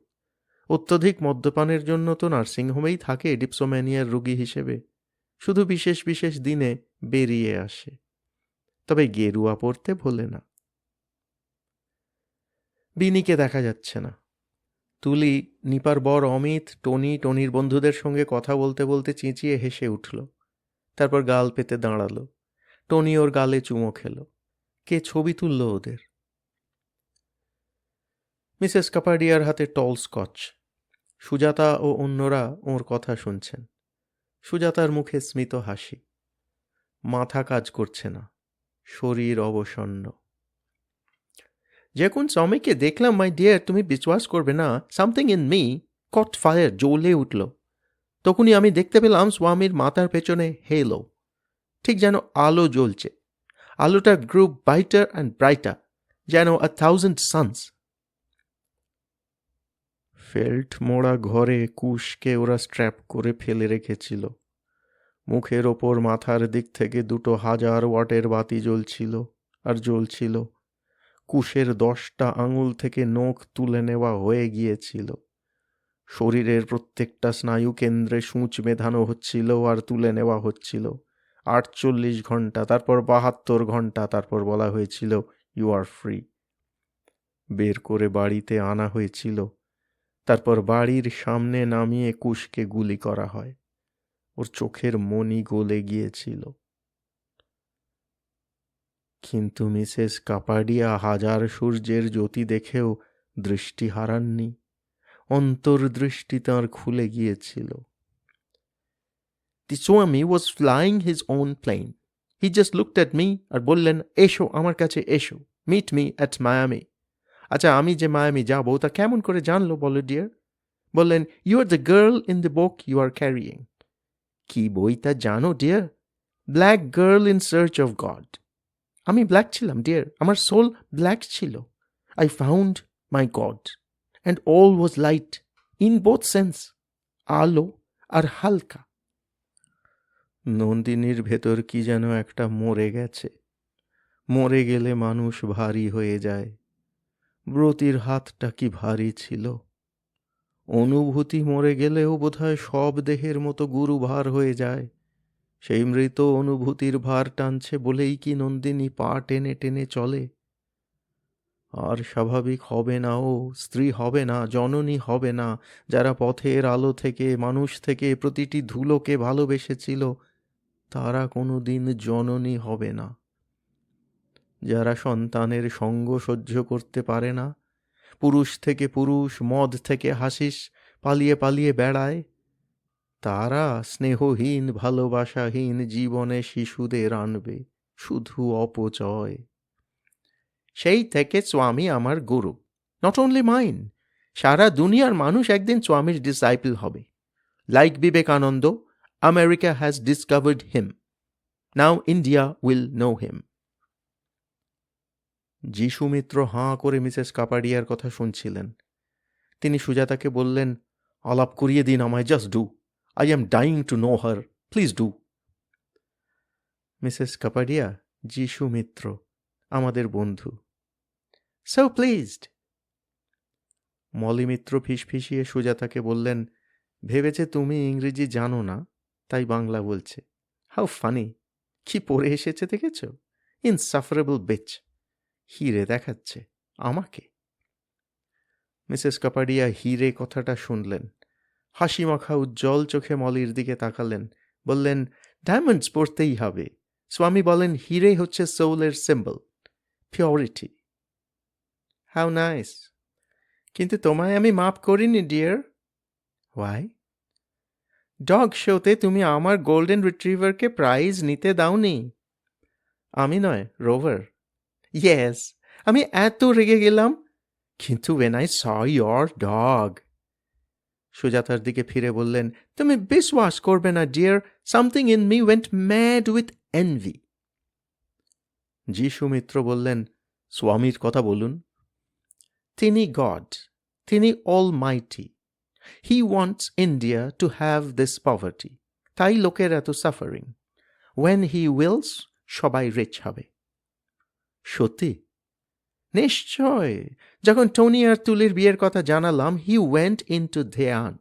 অত্যধিক মদ্যপানের জন্য তো নার্সিংহোমেই থাকে ডিপসোম্যানিয়ার রোগী হিসেবে, শুধু বিশেষ বিশেষ দিনে বেরিয়ে আসে। তবে গেরুয়া পরতে ভোলে না। বিনিকে দেখা যাচ্ছে না। তুলি, নিপার বর অমিত, টনির বন্ধুদের সঙ্গে কথা বলতে বলতে চেঁচিয়ে হেসে উঠল। তারপর গাল পেতে দাঁড়ালো। টনি ওর গালে চুমো খেল। কে ছবি তুলল ওদের? মিসেস কাপাডিয়ার হাতে টল স্কচ। সুজাতা ও অন্যরা ওর কথা শুনছেন। সুজাতার মুখে স্মিত হাসি। মাথা কাজ করছে না, শরীর অবসন্ন। যখন স্বামীকে দেখলাম মাই ডিয়ার, তুমি বিশ্বাস করবে না, something in me caught fire, জ্বলে উঠল। তখনই আমি দেখতে পেলাম স্বামীর মাথার পেছনে হেলো, ঠিক যেন আলো জ্বলছে। আলোটা গ্রু ব্রাইটার অ্যান্ড ব্রাইটার, যেন 1,000 suns। ফেল্ট মোড়া ঘরে কুশকে ওরা স্ট্র্যাপ করে ফেলে রেখেছিল। মুখের ওপর মাথার দিক থেকে 2,000 ওয়াটের বাতি জ্বলছিল আর জ্বলছিল। কুশের 10টা আঙুল থেকে নখ তুলে নেওয়া হয়ে গিয়েছিল। শরীরের প্রত্যেকটা স্নায়ু কেন্দ্রে সূঁচ বেঁধানো হচ্ছিল আর তুলে নেওয়া হচ্ছিল। 48 ঘন্টা, তারপর 72 ঘন্টা, তারপর বলা হয়েছিল ইউ আর ফ্রি। বের করে বাড়িতে আনা হয়েছিল, তারপর বাড়ির সামনে নামিয়ে কুশকে গুলি করা হয়। ওর চোখের মণি গলে গিয়েছিল। কিন্তু মিসেস কাপাডিয়া হাজার সূর্যের জ্যোতি দেখেও দৃষ্টি হারাননি। অন্তর্দৃষ্টি তাঁর খুলে গিয়েছিল। The Swami was flying his own plane. He just looked at me আর বললেন, এসো আমার কাছে এসো, মিট মি অ্যাট মায়ামি। আচ্ছা, আমি যে মায়ামি যাব তা কেমন করে জানলো বলো ডিয়ার? বললেন, you are the girl in the book you are carrying. কি বই তা জানো dear? Black girl in search of God. আমি ব্ল্যাক ছিলাম ডিয়ার, আমার সোল ব্ল্যাক ছিল। I found my God and all was light in both sense, আলো আর হালকা। নন্দিনীর ভেতর কি যেন একটা মরে গেছে। মরে গেলে মানুষ ভারী হয়ে যায়। ব্রতীর হাতটা কি ভারী ছিল। অনুভূতি মরে গেলেও বোধহয় সব দেহের মতো গুরু ভার হয়ে যায়। সেই মৃত অনুভূতির ভার টানছে বলেই কি নন্দিনী পা টেনে টেনে চলে। আর স্বাভাবিক হবে না, ও স্ত্রী হবে না, জননী হবে না, যারা পথের আলো থেকে, মানুষ থেকে প্রতিটি ধুলোকে ভালোবেসেছিল, তারা কোনো দিন জননী হবে না। যারা সন্তানের সঙ্গ সহ্য করতে পারে না, পুরুষ থেকে পুরুষ, মদ থেকে হাসিস পালিয়ে পালিয়ে বেড়ায়, তারা স্নেহহীন ভালোবাসাহীন জীবনে শিশুদের আনবে, শুধু অপচয়। সেই থেকে স্বামী আমার গুরু, নট অনলি মাইন। সারা দুনিয়ার মানুষ একদিন স্বামীর ডিসাইপল হবে। Like Vivekananda, America has discovered him, now India will know him. যিশু মিত্র হাঁ করে মিসেস কাপাডিয়ার কথা শুনছিলেন। তিনি সুজাতাকে বললেন, আলাপ করিয়ে দিন আমায়, just do. I am dying to know her, please do. Mrs Kapadia, Jishu Mitra আমাদের বন্ধু। So pleased. মলি মিত্র ফিসফিসিয়ে সুজাতাকে বললেন, ভেবেছে তুমি ইংরেজি জানো না, তাই বাংলা বলছে। How funny! কি পড়ে এসেছে দেখেছ? Insufferable bitch. হিরে দেখাচ্ছে আমাকে। মিসেস কাপাডিয়া হিরে কথাটা শুনলেন। হাসি মাখা উজ্জ্বল চোখে মলির দিকে তাকালেন, বললেন, ডায়মন্ডস পড়তেই হবে। স্বামী বলেন হিরে হচ্ছে সোলের সিম্বল, পিওরিটি। How nice! কিন্তু তোমায় আমি মাফ করিনি ডিয়ার। হোয়াই? ডগ শোতে তুমি আমার গোল্ডেন রিট্রিভারকে প্রাইজ নিতে দাওনি। আমি নয়, রোভার। ইয়েস, আমি এত রেগে গেলাম, কিন্তু when I saw your dog। সুজাতার দিকে ফিরে বললেন, তুমি বিশ্বাস করবে না dear, something in me went mad with envy. Jishu Mitra বললেন, স্বামীর কথা বলুন। তিনি গড, তিনি almighty. He wants India to have this poverty, তাই লোকের এত সাফারিং। ওয়েন হি উইলস, সবাই রিচ হবে। সত্যি? নিশ্চয়। যখন টনি আর তুলির বিয়ের কথা জানালাম, হি ওয়েন্ট ইন টু ধ্যান।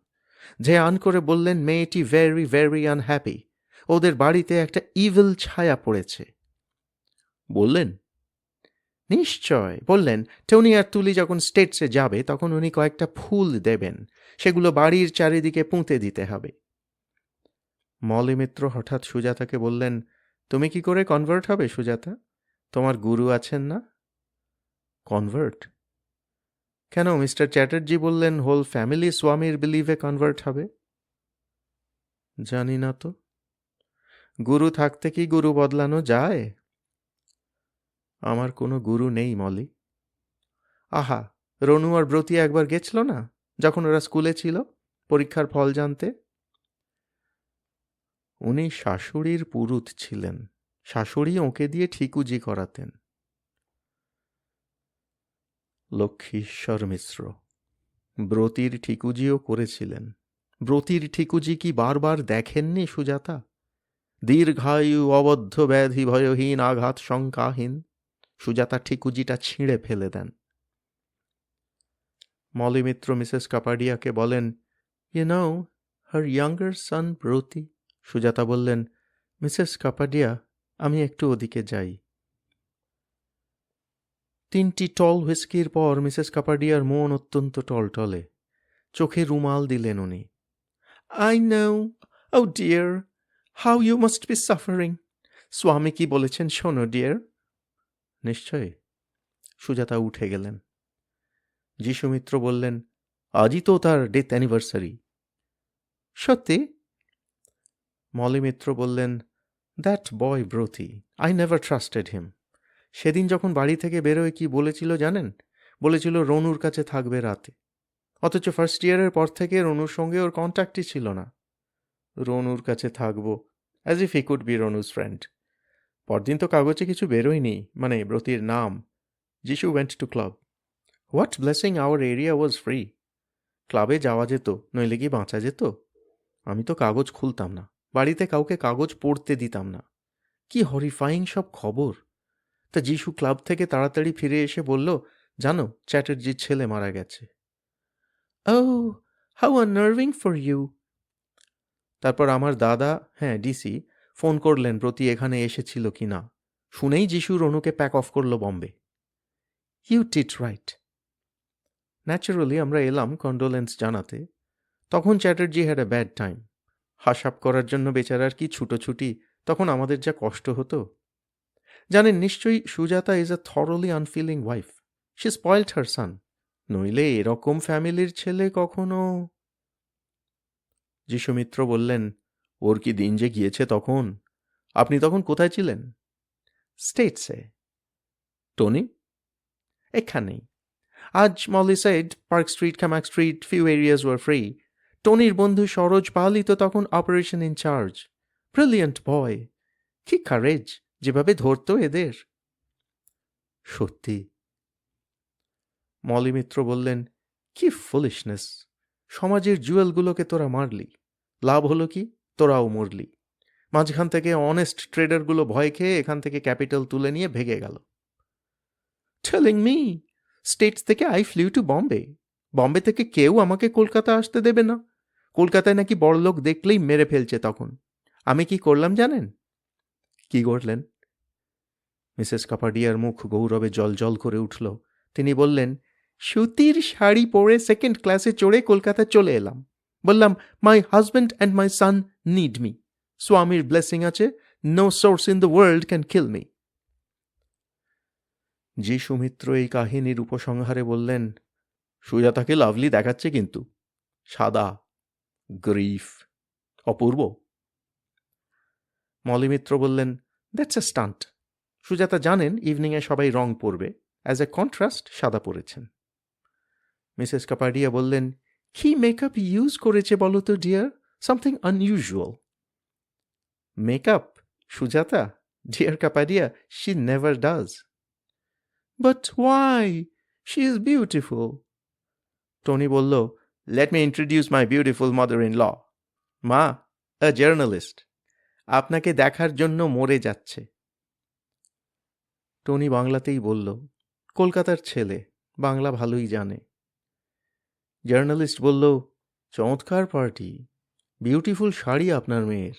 ধ্যান করে বললেন, মেয়েটি ভেরি ভেরি আনহ্যাপি, ওদের বাড়িতে একটা ইভিল ছায়া পড়েছে। বললেন? নিশ্চয় বললেন। টনি আর তুলি যখন স্টেটসে যাবে তখন উনি কয়েকটা ফুল দেবেন, সেগুলো বাড়ির চারিদিকে পুঁতে দিতে হবে। মলি মিত্র হঠাৎ সুজাতাকে বললেন, তুমি কি করে কনভার্ট হবে সুজাতা? তোমার গুরু আছেন না? কনভার্ট? কেন, মিস্টার চ্যাটার্জি বললেন হোল ফ্যামিলি স্বামীর বিলিভে কনভার্ট হবে। জানি না তো। গুরু থাকতে কি গুরু বদলানো যায়? আমার কোনো গুরু নেই মলি। আহা, রনু আর ব্রতী একবার গেছিল না, যখন ওরা স্কুলে ছিল, পরীক্ষার ফল জানতে? উনি শাশুড়ির পুরুত ছিলেন, শাশুড়ি ওকে দিয়ে ঠিকুজি করাতেন। লক্ষ্মীশ্বর মিশ্র ব্রতীর ঠিকুজিও করেছিলেন। ব্রতীর ঠিকুজি কি বারবার দেখেননি সুজাতা? দীর্ঘায়ু, অবদ্ধ ব্যাধি ভয়হীন, আঘাত শঙ্কাহীন। সুজাতা ঠিকুজিটা ছিঁড়ে ফেলে দেন। মলি মিত্র মিসেস কাপাডিয়াকে বলেন, ইউ নো হার ইয়াঙ্গার সন ব্রতী। সুজাতা বললেন, মিসেস কাপাডিয়া, আমি একটু ওদিকে যাই। 3টি টল হুইস্কির পর মিসেস কাপাডিয়ার মন অত্যন্ত টলটলে। চোখে রুমাল দিলেন উনি। I know, oh dear, how you must be suffering. স্বামী কি বলেছেন শোনো ডিয়ার। নিশ্চয়ই। সুজাতা উঠে গেলেন। যিশু মিত্র বললেন, আজই তো তার ডেথ অ্যানিভার্সারি। সত্যি? মলি মিত্র বললেন, that boy Brati, I never trusted him. সেদিন যখন বাড়ি থেকে বেরোয় কি বলেছিল জানেন? বলেছিল রনুর কাছে থাকবে রাতে। অথচ ফার্স্ট ইয়ারের পর থেকে রনুর সঙ্গে ওর কন্ট্যাক্টই ছিল না। রনুর কাছে থাকবো, as if he could be Ronu's friend. পরদিন তো কাগজে কিছু বেরোয়নি, মানে ব্রতির নাম। Jishu went to club. What blessing, our area was free. ক্লাবে যাওয়া যেত, নইলে কি বাঁচা যেত? আমি তো কাগজ খুলতাম না, বাড়িতে কাউকে কাগজ পড়তে দিতাম না। কি হরিফাইং সব খবর! তা যিশু ক্লাব থেকে তাড়াতাড়ি ফিরে এসে বলল, জানো চ্যাটার্জির ছেলে মারা গেছে। ও, হাউ আননার্ভিং ফর ইউ। তারপর আমার দাদা, হ্যাঁ ডিসি, ফোন করলেন প্রতি এখানে এসেছিল কি না। শুনেই যিশু রনুকে প্যাক অফ করল Bombay. You did right. Naturally আমরা এলাম কন্ডোলেন্স জানাতে। তখন Chatterjee had a bad time. Hush up করার জন্য বেচারার কি ছুটোছুটি, তখন আমাদের যা কষ্ট হতো। জানেন নিশ্চয়ই Sujata is a thoroughly unfeeling wife. She spoiled her son. নইলে এরকম ফ্যামিলির ছেলে কখনো। যিশু মিত্র বললেন, ওর কি দিন যে গিয়েছে তখন। আপনি তখন কোথায় ছিলেন? স্টেটসে। টনি? এখানেই। আজ Molly said park street, Camac street, few areas were free. টনির বন্ধু সরোজ পালই তো তখন অপারেশন ইনচার্জ। ব্রিলিয়েন্ট বয়। কি কারেজ, যেভাবে ধরতো এদের। সত্যি। মলি মিত্র বললেন, কি ফুলিশনেস। সমাজের জুয়েলগুলোকে তোরা মারলি, লাভ হলো কি? তোরাও মরলি। মাঝখান থেকে অনেস্ট ট্রেডারগুলো ভয় খেয়ে এখান থেকে ক্যাপিটাল তুলে নিয়ে ভেগে গেল। টেলিং মি, স্টেটস থেকে I flew to Bombay. Bombay থেকে কেউ আমাকে কলকাতা আসতে দেবে না। কলকাতায় নাকি বড়লোক দেখলেই মেরে ফেলছে তখন। আমি কি করলাম জানেন? কি করলেন? মিসেস কাপাডিয়ার মুখ গৌরবে জল করে উঠল। তিনি বললেন, সুতির শাড়ি পরে সেকেন্ড ক্লাসে চড়ে কলকাতা চলে এলাম। বললাম, my husband and my son need me. স্বামীর ব্লেসিং আছে, no source in the world can kill me. Jishu Mitra এই কাহিনীর উপসংহারে বললেন, সুজাতাকে লাভলি দেখাচ্ছে কিন্তু। সাদা, গ্রিফ, অপূর্ব। মলি মিত্র বললেন, দ্যাটস এ স্টান্ট। সুজাতা জানেন ইভিনিংয়ে সবাই রং পরবে, অ্যাজ এ কন্ট্রাস্ট সাদা পরেছেন। মিসেস কাপাডিয়া বললেন, কি মেকআপ ইউজ করেছে বলো তো dear? Something unusual. Makeup? Sujata? Dear Kapadia, she never does. But why? She is beautiful. Tony বলল, let me introduce my beautiful mother in law. মা, আ জার্নালিস্ট, আপনাকে দেখার জন্য মরে যাচ্ছে। টনি বাংলাতেই বলল, কলকাতার ছেলে, বাংলা ভালোই জানে। জার্নালিস্ট বলল, চমৎকার পার্টি, বিউটিফুল শাড়ি আপনার মেয়ের।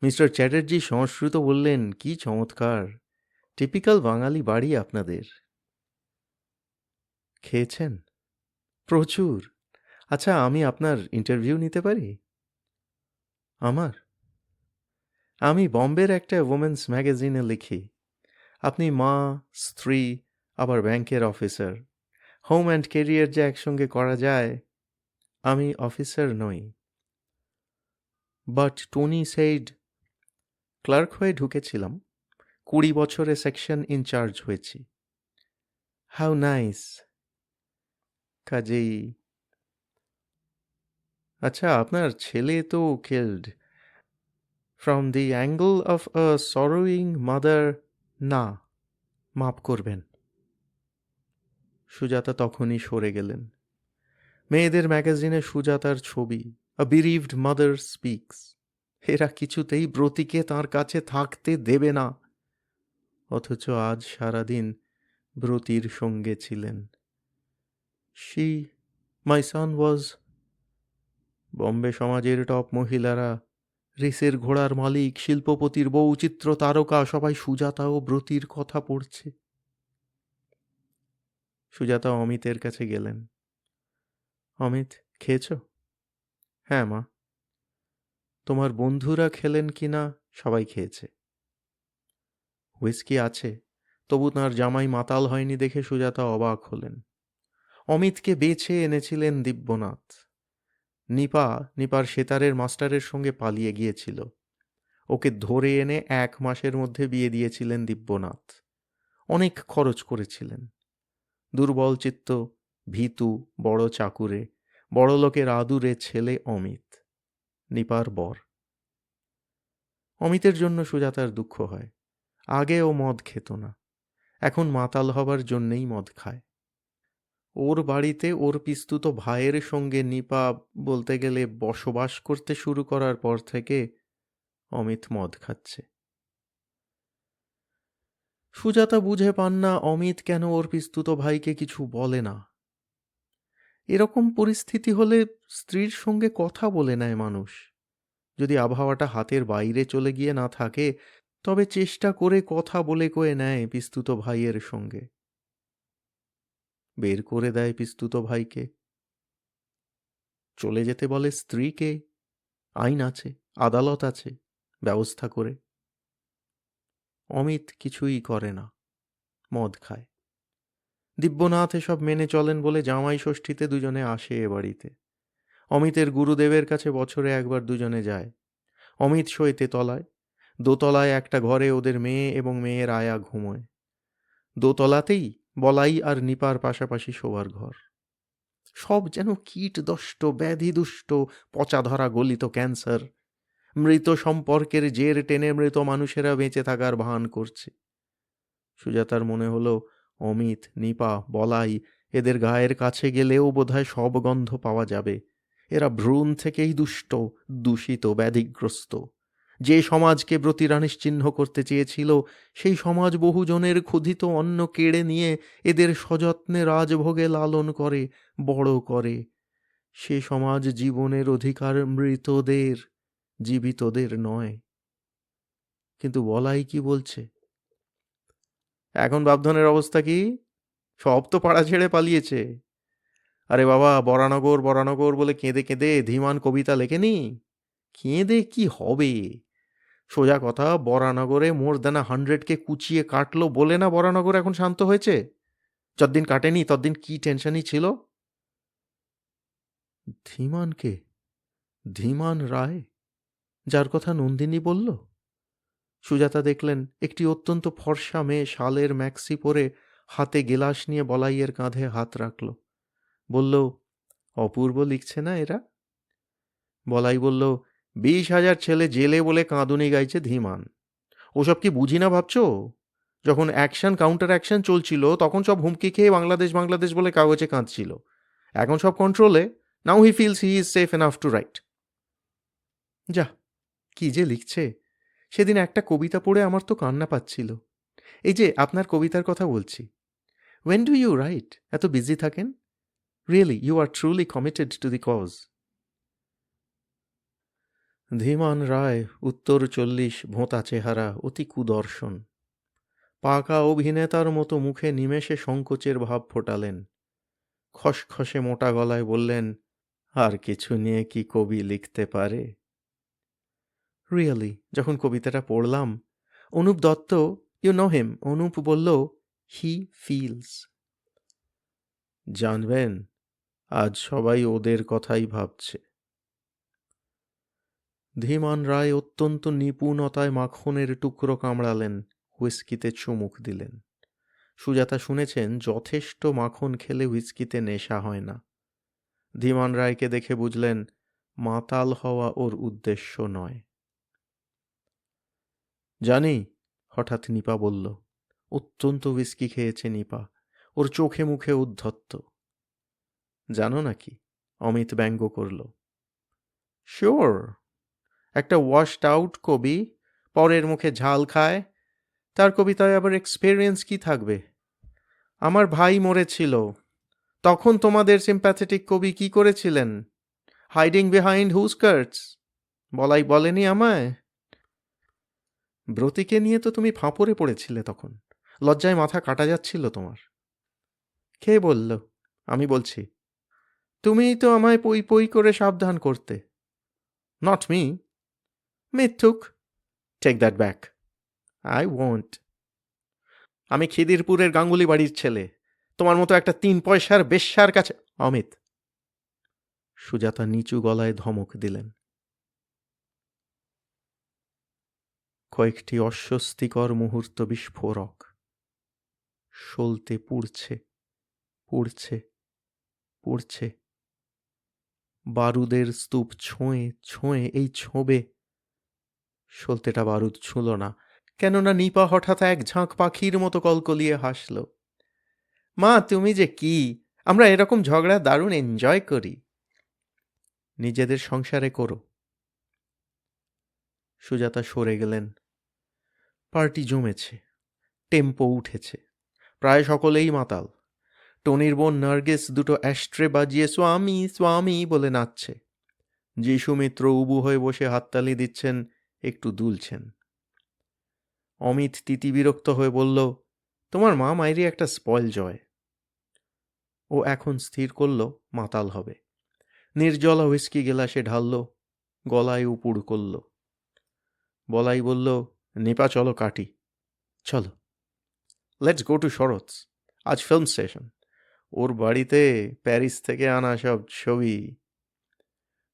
মিস্টার চ্যাটার্জি সংস্কৃত বললেন, কি চমৎকার, টিপিক্যাল বাঙালি বাড়ি আপনাদের। খেয়েছেন? প্রচুর। আচ্ছা, আমি আপনার ইন্টারভিউ নিতে পারি? আমার? আমি বম্বের একটা ওমেন্স ম্যাগাজিনে লিখি। আপনি মা, স্ত্রী, আবার ব্যাংকের অফিসার। হোম অ্যান্ড কেরিয়ার যে একসঙ্গে করা যায়। আমি অফিসার নই। বাট টনি সেইড, ক্লার্ক হয়ে ঢুকেছিলাম, 20 বছরে সেকশন ইনচার্জ হয়েছি। How nice. কাজেই। আচ্ছা, আপনার ছেলে তো killed. From the angle of a sorrowing mother, না, মাপ করবেন। সুজাতা তখনই সরে গেলেন। মেয়েদের ম্যাগাজিনে সুজাতার ছবি, আ বিরিভড মাদার স্পিক্স। এরা কিছুতেই ব্রতিকে তাঁর কাছে থাকতে দেবে না। অথচ আজ সারাদিন ব্রতির সঙ্গে ছিলেন। শি, মাই সান ওয়াজ। বম্বে সমাজের টপ মহিলারা, রেসের ঘোড়ার মালিক, শিল্পপতির বউ, চিত্র তারকা, সবাই সুজাতা ও ব্রতির কথা পড়ছে। সুজাতা অমিতের কাছে গেলেন। অমিত, খেয়েছ? হ্যাঁ মা। তোমার বন্ধুরা খেলেন কি না? সবাই খেয়েছে। হুইস্কি আছে, তবু তাঁর জামাই মাতাল হয়নি দেখে সুজাতা অবাক হলেন। অমিতকে বেছে এনেছিলেন দিব্যনাথ। নিপার সেতারের মাস্টারের সঙ্গে পালিয়ে গিয়েছিল। ওকে ধরে এনে 1 মাসের মধ্যে বিয়ে দিয়েছিলেন দিব্যনাথ। অনেক খরচ করেছিলেন। দুর্বলচিত্ত, ভীতু, বড় চাকুরে, বড়লোকের আদুরে ছেলে অমিত, নিপার বর। অমিতের জন্য সুজাতার দুঃখ হয়। আগে ও মদ খেত না, এখন মাতাল হবার জন্যেই মদ খায়। ওর বাড়িতে ওর পিস্তুত ভাইয়ের সঙ্গে নিপা বলতে গেলে বসবাস করতে শুরু করার পর থেকে অমিত মদ খাচ্ছে। সুজাতা বুঝে পান না অমিত কেন ওর পিস্তুত ভাইকে কিছু বলে না। এরকম পরিস্থিতি হলে স্ত্রীর সঙ্গে কথা বলে নেয় মানুষ। যদি আবহাওয়াটা হাতের বাইরে চলে গিয়ে না থাকে, তবে চেষ্টা করে কথা বলে কয়ে নেয় পিস্তুত ভাইয়ের সঙ্গে। বের করে দেয় পিস্তুত ভাইকে, চলে যেতে বলে স্ত্রীকে। আইন আছে, আদালত আছে, ব্যবস্থা করে। অমিত কিছুই করে না, মদ খায়। দিব্যনাথ এসব মেনে চলেন বলে জামাই ষষ্ঠীতে দুজনে আসে এ বাড়িতে। অমিতের গুরুদেবের কাছে বছরে একবার দুজনে যায়। অমিত শোয় তেতলায়, দোতলায় একটা ঘরে ওদের মেয়ে এবং মেয়ের আয়া ঘুমোয়। দোতলাতেই বলাই আর নিপার পাশাপাশি শোবার ঘর। সব যেন কীটদষ্ট, ব্যাধিদুষ্ট, পচাধরা গলিত ক্যান্সার। মৃত সম্পর্কের জের টেনে মৃত মানুষেরা বেঁচে থাকার ভান করছে। সুজাতার মনে হলো অমিত, নিপা, বলাই এদের গায়ের কাছে গেলেও বোধহয় সব গন্ধ পাওয়া যাবে। এরা ভ্রূণ থেকেই দুষ্ট, দূষিত, ব্যাধিগ্রস্ত। যে সমাজকে ব্রতিরা নিশ্চিহ্ন করতে চেয়েছিল, সেই সমাজ বহুজনের ক্ষুধিত অন্ন কেড়ে নিয়ে এদের সযত্নে রাজভোগে লালন করে, বড় করে। সে সমাজ জীবনের অধিকার মৃতদের, জীবিতদের নয়। কিন্তু বলাই কি বলছে? এখন বাপধনের অবস্থা কি? সব তো পাড়া ছেড়ে পালিয়েছে। আরে বাবা, বরানগর বরানগর বলে কেঁদে কেঁদে ধীমান কবিতা লেখেনি? কেঁদে কি হবে? সোজা কথা, বরানগরে মোর দেন 100কে কুচিয়ে কাটলো বলে না বরানগর এখন শান্ত হয়েছে? যতদিন কাটেনি ততদিন কি টেনশনই ছিল। ধীমানকে? ধীমান রায়, যার কথা নন্দিনী বলল? সুজাতা দেখলেন একটি অত্যন্ত ফর্সা মেয়ে শালের ম্যাক্সি পরে হাতে গেলাস নিয়ে বলাইয়ের কাঁধে হাত রাখল। বলল, অপূর্ব লিখছে না এরা? বলাই বলল, 20,000 ছেলে জেলে বলে কাঁদুনি গাইছে ধীমান। ওসব কি বুঝি না ভাবছ? যখন অ্যাকশন কাউন্টার অ্যাকশন চলছিল তখন সব হুমকি খেয়ে বাংলাদেশ বাংলাদেশ বলে কাগজে কাঁদছিল। এখন সব কন্ট্রোলে। Now he feels he is safe enough to write. যা, কি যে লিখছে! সেদিন একটা কবিতা পড়ে আমার তো কান্না পাচ্ছিল। এই যে আপনার কবিতার কথা বলছি। When do you write? এত বিজি থাকেন? Really you are truly committed to the cause. Dhiman Roy, উত্তর 40, ভোঁতা চেহারা, অতি কুদর্শন। পাকা অভিনেতার মতো মুখে নিমেষে সংকোচের ভাব ফোটালেন। খসখসে মোটা গলায় বললেন, আর কিছু নিয়ে কি কবি লিখতে পারে? রিয়েলি, যখন কবিতাটা পড়লাম, Anup Dutta, you know him, Anup বলল, হি ফিলস। জানবেন, আজ সবাই ওদের কথাই ভাবছে। ধীমান রায় অত্যন্ত নিপুণতায় মাখনের টুকরো কামড়ালেন, হুইস্কিতে চুমুক দিলেন। সুজাতা শুনেছেন যথেষ্ট মাখন খেলে হুইস্কিতে নেশা হয় না। ধীমান রায়কে দেখে বুঝলেন মাতাল হওয়া ওর উদ্দেশ্য নয়। জানি, হঠাৎ নিপা বলল। অত্যন্ত হুইস্কি খেয়েছে নিপা, ওর চোখে মুখে উদ্ধত্ত। জানো নাকি? অমিত ব্যঙ্গ করল। শিওর, একটা ওয়াশড আউট কবি, পরের মুখে ঝাল খায়, তার কবিতায় আবার এক্সপেরিয়েন্স কি থাকবে? আমার ভাই মরেছিল, তখন তোমাদের সিম্প্যাথেটিক কবি কি করেছিলেন? Hiding behind whose skirts. বলাই বলেনি আমায়? ব্রতিকে নিয়ে তো তুমি ফাঁপড়ে পড়েছিলে তখন, লজ্জায় মাথা কাটা যাচ্ছিল তোমার। কে বলল? আমি বলছি। তুমিই তো আমায় পই পই করে সাবধান করতে। Not me. মিথ্যুক। Take that back. I won't. আমি খিদিরপুরের গাঙ্গুলি বাড়ির ছেলে, তোমার মতো একটা 3 পয়সার বেশ্যার কাছে। অমিত। সুজাতা নিচু গলায় ধমক দিলেন। কয়েকটি অস্বস্তিকর মুহূর্ত বিস্ফোরক। সলতে পুড়ছে, পুড়ছে, পুড়ছে। বারুদের স্তূপ ছোঁয়ে ছোঁয়ে এই ছোঁবে। সলতেটা বারুদ ছুঁল না, কেননা নিপা হঠাৎ এক ঝাঁক পাখির মতো কলকলিয়ে হাসল। মা, তুমি যে কি, আমরা এরকম ঝগড়া দারুণ এনজয় করি। নিজেদের সংসারে করো। সুজাতা সরে গেলেন। পার্টি জমেছে, টেম্পো উঠেছে, প্রায় সকলেই মাতাল। টনির বোন নার্গিস দুটো অ্যাস্ট্রে বাজিয়ে স্বামী স্বামী বলে নাচছে। যিশু মিত্র উবু হয়ে বসে হাততালি দিচ্ছেন, একটু দুলছেন। অমিত তিতিবিরক্ত হয়ে বলল, তোমার মা মাইরি একটা স্পয়েল জয়। ও এখন স্থির করল মাতাল হবে। নির্জলা হুইস্কি গেলাসে ঢালল, গলায় উপুড় করল। বলাই বলল, নিপা চলো কাটি। চলো। লেটস গো টু শরৎস, আজ ফিল্ম সেশন। ওর বাড়িতে প্যারিস থেকে আনা সব ছবি।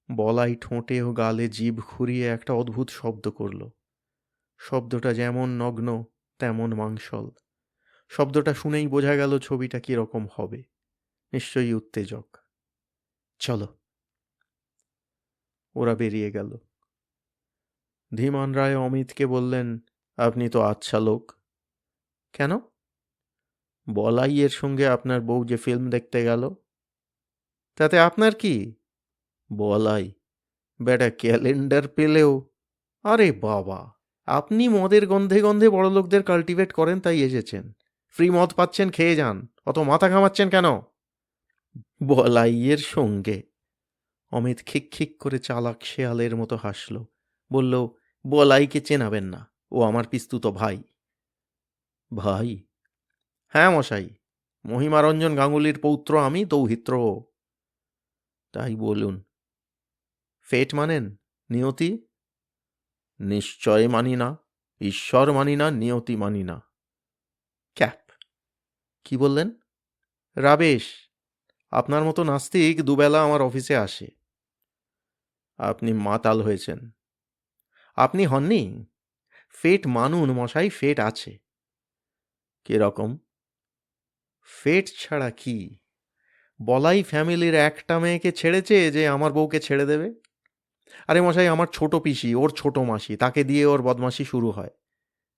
বলাই ঠোঁটে ও গালে জিভ খুঁড়িয়ে একটা অদ্ভুত শব্দ করল। শব্দটা যেমন নগ্ন তেমন মাংসল। শব্দটা শুনেই বোঝা গেল ছবিটা কিরকম হবে, নিশ্চয়ই উত্তেজক। চলো। ওরা বেরিয়ে গেল। ধীমান রায় অমিতকে বললেন, আপনি তো আচ্ছা লোক। কেন? বলাইয়ের সঙ্গে আপনার বউ যে ফিল্ম দেখতে গেল, তাতে আপনার কি? বলাই বেটা ক্যালেন্ডার পেলেও। আরে বাবা, আপনি মদের গন্ধে গন্ধে বড়লোকদের কাল্টিভেট করেন তাই এসেছেন। ফ্রি মদ পাচ্ছেন, খেয়ে যান, অত মাথা ঘামাচ্ছেন কেন? বলাইয়ের সঙ্গে। অমিত খিক খিক করে চালাক শেয়ালের মতো হাসল, বলল, বলাইকে চেনাবেন না, ও আমার পিস্তুত ভাই। ভাই? হ্যাঁ মশাই, মহিমারঞ্জন গাঙ্গুলির পৌত্র আমি, দৌহিত্র। তাই বলুন। ফেট মানেন? নিয়তি? নিশ্চয় মানি না। ঈশ্বর মানি না, নিয়তি মানি না। ক্যাপ। কি বললেন? রাবেশ। আপনার মতো নাস্তিক দুবেলা আমার অফিসে আসে। আপনি মাতাল হয়েছেন। আপনি হননি। ফেট মানুন মশাই, ফেট আছে। কিরকম? ফেট ছাড়া কি? বলাই ফ্যামিলির একটা মেয়েকে ছেড়েছে যে আমার বউকে ছেড়ে দেবে? আরে মশাই, আমার ছোট পিসি, ওর ছোট মাসি, তাকে দিয়ে ওর বদমাশি শুরু হয়।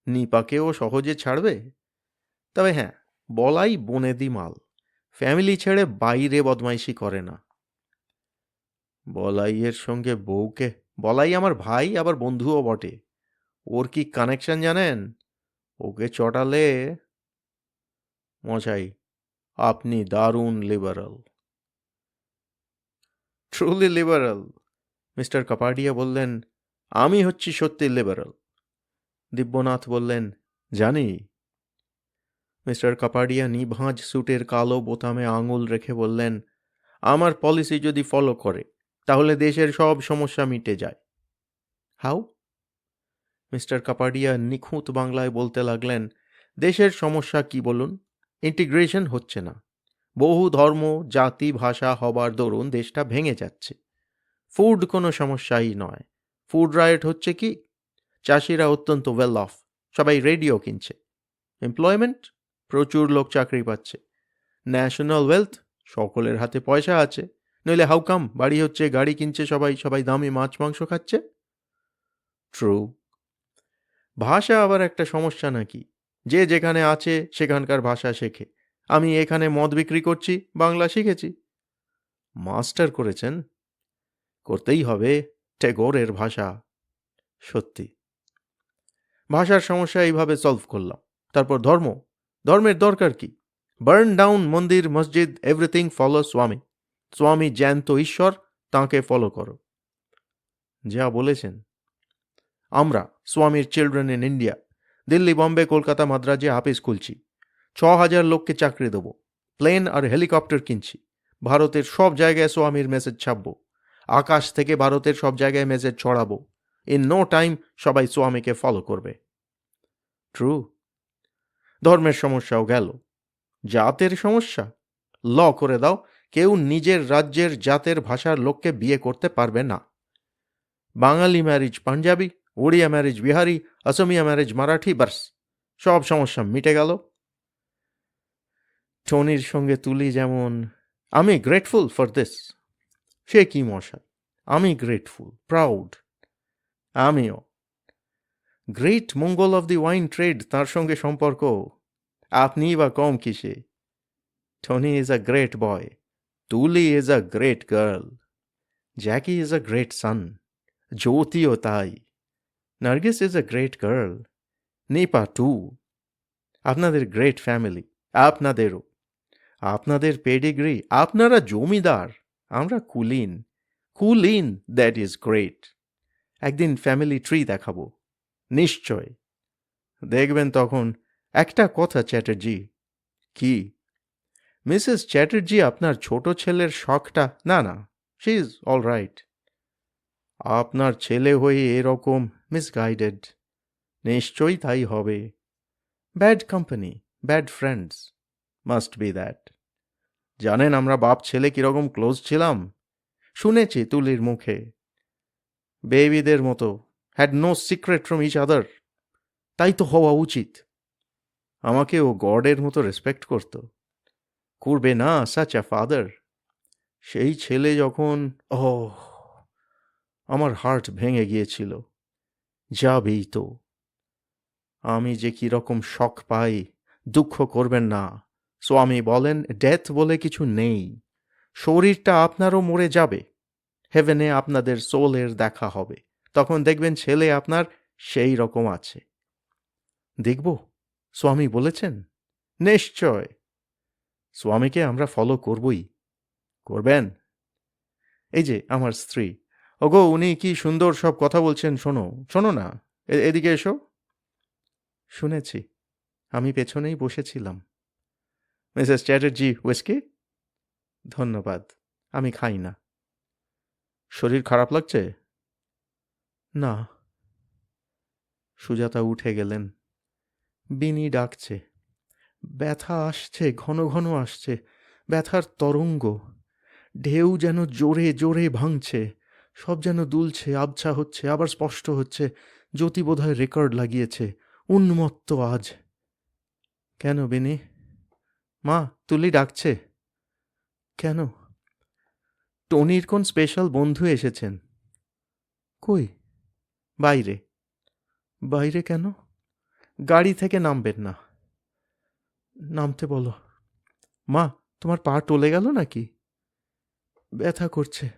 নিপাকে ও সহজে ছাড়বে? তবে হ্যাঁ, বলাই বনেদি মাল, ফ্যামিলি ছেড়ে বাইরে বদমাইশি করে না। বলাইয়ের সঙ্গে বউকে? বলাই আমার ভাই, আবার বন্ধুও বটে। ওর কি কানেকশন জানেন? ওকে চটালে। মশাই, আপনি দারুণ liberal. Truly liberal? Mister Kapadia বললেন, আমি হচ্ছি সত্যি লিবারাল। দিব্যনাথ বললেন, জানি। মিস্টার কাপাডিয়া নিভাঁজ স্যুটের কালো বোতামে আঙুল রেখে বললেন, আমার পলিসি যদি ফলো করে তাহলে দেশের সব সমস্যা মিটে যায়। হাউ? মিস্টার কাপাডিয়া নিখুঁত বাংলায় বলতে লাগলেন, দেশের সমস্যা কি বলুন? ইন্টিগ্রেশন হচ্ছে না। বহু ধর্ম, জাতি, ভাষা হবার দরুন দেশটা ভেঙে যাচ্ছে। ফুড কোনো সমস্যাই নয়। ফুড রাইট হচ্ছে কি? চাষিরা অত্যন্ত ওয়েল অফ, সবাই রেডিও কিনছে। এমপ্লয়মেন্ট, প্রচুর লোক চাকরি পাচ্ছে। ন্যাশনাল ওয়েলথ, সকলের হাতে পয়সা আছে, নইলে হাউকাম বাড়ি হচ্ছে, গাড়ি কিনছে সবাই, সবাই দামি মাছ মাংস খাচ্ছে। ট্রু। ভাষা আবার একটা সমস্যা নাকি? যে যেখানে আছে সেখানকার ভাষা শেখে। আমি এখানে মদ বিক্রি করছি, বাংলা শিখেছি। মাস্টার করেছেন? করতেই হবে, ট্যাগোরের ভাষা। সত্যি। ভাষার সমস্যা এইভাবে সলভ করলাম। তারপর ধর্ম, ধর্মের দরকার কি? বার্ন ডাউন মন্দির, মসজিদ, এভরিথিং ফলো স্বামী। স্বামী জ্যান্ত ঈশ্বর, তাঁকে ফলো করো। যা বলেছেন। আমরা স্বামীর children in India, Delhi, Bombay, Kolkata, মাদ্রাজে অফিস খুলছি। 6,000 লোককে চাকরি দেবো। প্লেন আর হেলিকপ্টার কিনছি। ভারতের সব জায়গায় স্বামীর মেসেজ ছাপবো। আকাশ থেকে ভারতের সব জায়গায় মেসেজ ছড়াবো। ইন নো টাইম সবাই স্বামীকে ফলো করবে। ট্রু। ধর্মের সমস্যাও গেল। জাতের সমস্যা? ল করে দাও, কেউ নিজের রাজ্যের জাতের ভাষার লোককে বিয়ে করতে পারবে না। Bengali marriage Punjabi, Odia marriage Bihari, Asomiya marriage Marathi, বাস, সব সমস্যা মিটে গেল। টনির সঙ্গে তুলি যেমন, আমি গ্রেটফুল ফর দিস। সে কি মশাই, আমি গ্রেটফুল, প্রাউড। আমিও। Great Mogul of the wine trade তার সঙ্গে সম্পর্ক, আপনি বা কম কিসে? Tony is a great boy, Tuli is a great girl, Jackie is a great son, জ্যোতিও তাই, Nargis is a great girl, Nipa too. আপনাদের গ্রেট ফ্যামিলি, আপনাদেরও। আপনাদের পেডিগ্রি, আপনারা জমিদার, আমরা kulin. Kulin, that is great. একদিন ফ্যামিলি ট্রি দেখাবো, নিশ্চয়। দেখবেন তখন। একটা কথা চ্যাটার্জি। কি? মিসেস চ্যাটার্জি আপনার ছোট ছেলের শখটা, না না, শি ইজ অল রাইট। আপনার ছেলে হয়ে এরকম মিসগাইডেড, নিশ্চয়ই তাই হবে। Bad company, bad friends, must be that. জানেন আমরা বাপ ছেলে কিরকম ক্লোজ ছিলাম? শুনেছি তুলির মুখে। বেবিদের মতো, had no secret from each other. তাই তো হওয়া উচিত। আমাকে ও গডের মতো রেসপেক্ট করত। করবে না সাচ আ ফাদার? সেই ছেলে যখন, ওহ, আমার হার্ট ভেঙে গিয়েছিল। যাবেই তো। আমি যে কিরকম শখ পাই, দুঃখ করবেন না। স্বামী বলেন ডেথ বলে কিছু নেই। শরীরটা আপনারও মরে যাবে, হেভেনে আপনাদের সোলের দেখা হবে, তখন দেখবেন ছেলে আপনার সেই রকম আছে। দেখব? স্বামী বলেছেন? নিশ্চয়। স্বামীকে আমরা ফলো করবই। করবেন? এই যে আমার স্ত্রী, ওগো উনি কি সুন্দর সব কথা বলছেন, শোনো, শোনো না, এদিকে এসো। শুনেছি, আমি পেছনেই বসেছিলাম। Mrs Chatterjee, whisky? ধন্যবাদ, আমি খাই না। শরীর খারাপ লাগছে? না। সুজাতা উঠে গেলেন। বিনি ডাকছে। ব্যথা আসছে, ঘন ঘন আসছে, ব্যথার তরঙ্গ। ঢেউ যেন জোরে জোরে ভাঙছে, সব যেন দুলছে, আবছা হচ্ছে, আবার স্পষ্ট হচ্ছে। জ্যোতি বোধহয় রেকর্ড লাগিয়েছে। উন্মত্ত আজ। কেন বিনি? মা, তুলি ডাকছে। কেন? টনির কোন স্পেশাল বন্ধু এসেছেন। কই? বাইরে। বাইরে কেন? গাড়ি থেকে নামবেন না। নামতে বলো। মা, তোমার পা টলে গেল নাকি? ব্যথা করছে।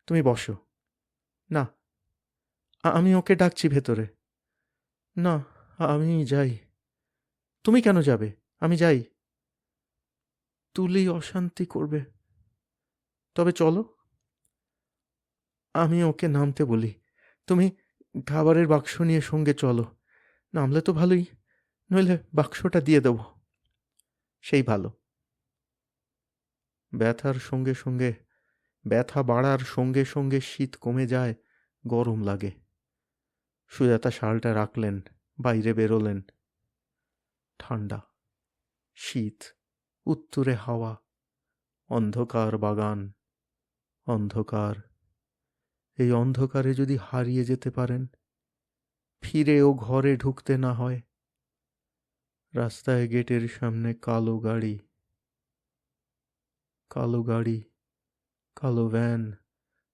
তুমি বসো। না, আমি ওকে ডাকছি ভেতরে। না, আমি যাই। তুমি কেন যাবে? আমি যাই। তুলি অশান্তি করবে। তবে চলো। আমি ওকে নামতে বলি। তুমি খাবারের বাক্স নিয়ে সঙ্গে চলো। নামলে তো ভালোই, নইলে বাক্সটা দিয়ে দেব। সেই ভালো। ব্যথার সঙ্গে সঙ্গে, ব্যথা বাড়ার সঙ্গে সঙ্গে শীত কমে যায়, গরম লাগে। সুজাতা শালটা রাখলেন, বাইরে বেরোলেন। ঠান্ডা, শীত, উত্তুরে হাওয়া, অন্ধকার বাগান, অন্ধকার। এই অন্ধকারে যদি হারিয়ে যেতে পারেন, ফিরেও ঘরে ঢুকতে না হয়। রাস্তায় গেটের সামনে কালো গাড়ি, কালো গাড়ি, কালো ভ্যান,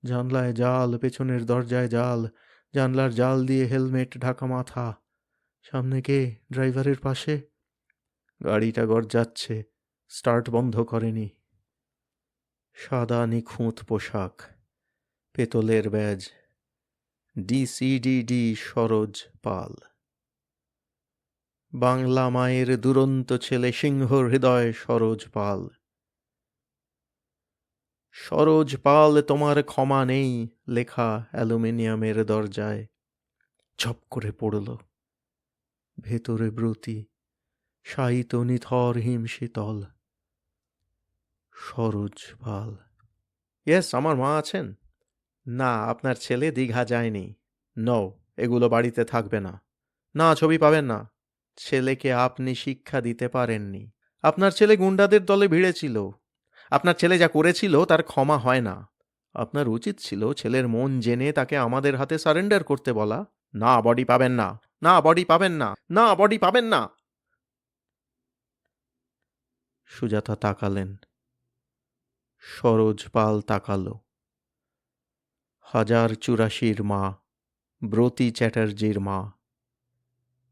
জানলায় জাল, পেছনের দরজায় জাল, জানলার জাল দিয়ে হেলমেট ঢাকা মাথা। সামনে কে? ড্রাইভারের পাশে। গাড়িটা গড়াচ্ছে, স্টার্ট বন্ধ করেনি। সাদা নিখুঁত পোশাক, পেতলের ব্যাজ, DCDD সরোজ পাল। বাংলা মায়ের দুরন্ত ছেলে, সিংহ হৃদয় সরোজ পাল। সরোজ পাল, তোমার ক্ষমা নেই, লেখা অ্যালুমিনিয়ামের দরজায়। ঝপ করে পড়ল। ভেতরে ব্রতী, শায়িত নিথর হিম শীতল। সরোজ পাল। ইয়েস, আমার মা আছেন? না, আপনার ছেলে দীঘা যায়নি। নো, এগুলো বাড়িতে থাকবে না। না, ছবি পাবেন না। ছেলেকে আপনি শিক্ষা দিতে পারেননি। আপনার ছেলে গুন্ডাদের দলে ভিড়েছিল। আপনার ছেলে যা করেছিল তার ক্ষমা হয় না। আপনার উচিত ছিল ছেলের মন জেনে তাকে আমাদের হাতে সারেন্ডার করতে বলা। না, বডি পাবেন না, না বডি পাবেন না, না বডি পাবেন না। সুজাতা তাকালেন। সরোজ পাল তাকালো। 1084-র মা, ব্রতী চ্যাটার্জির মা।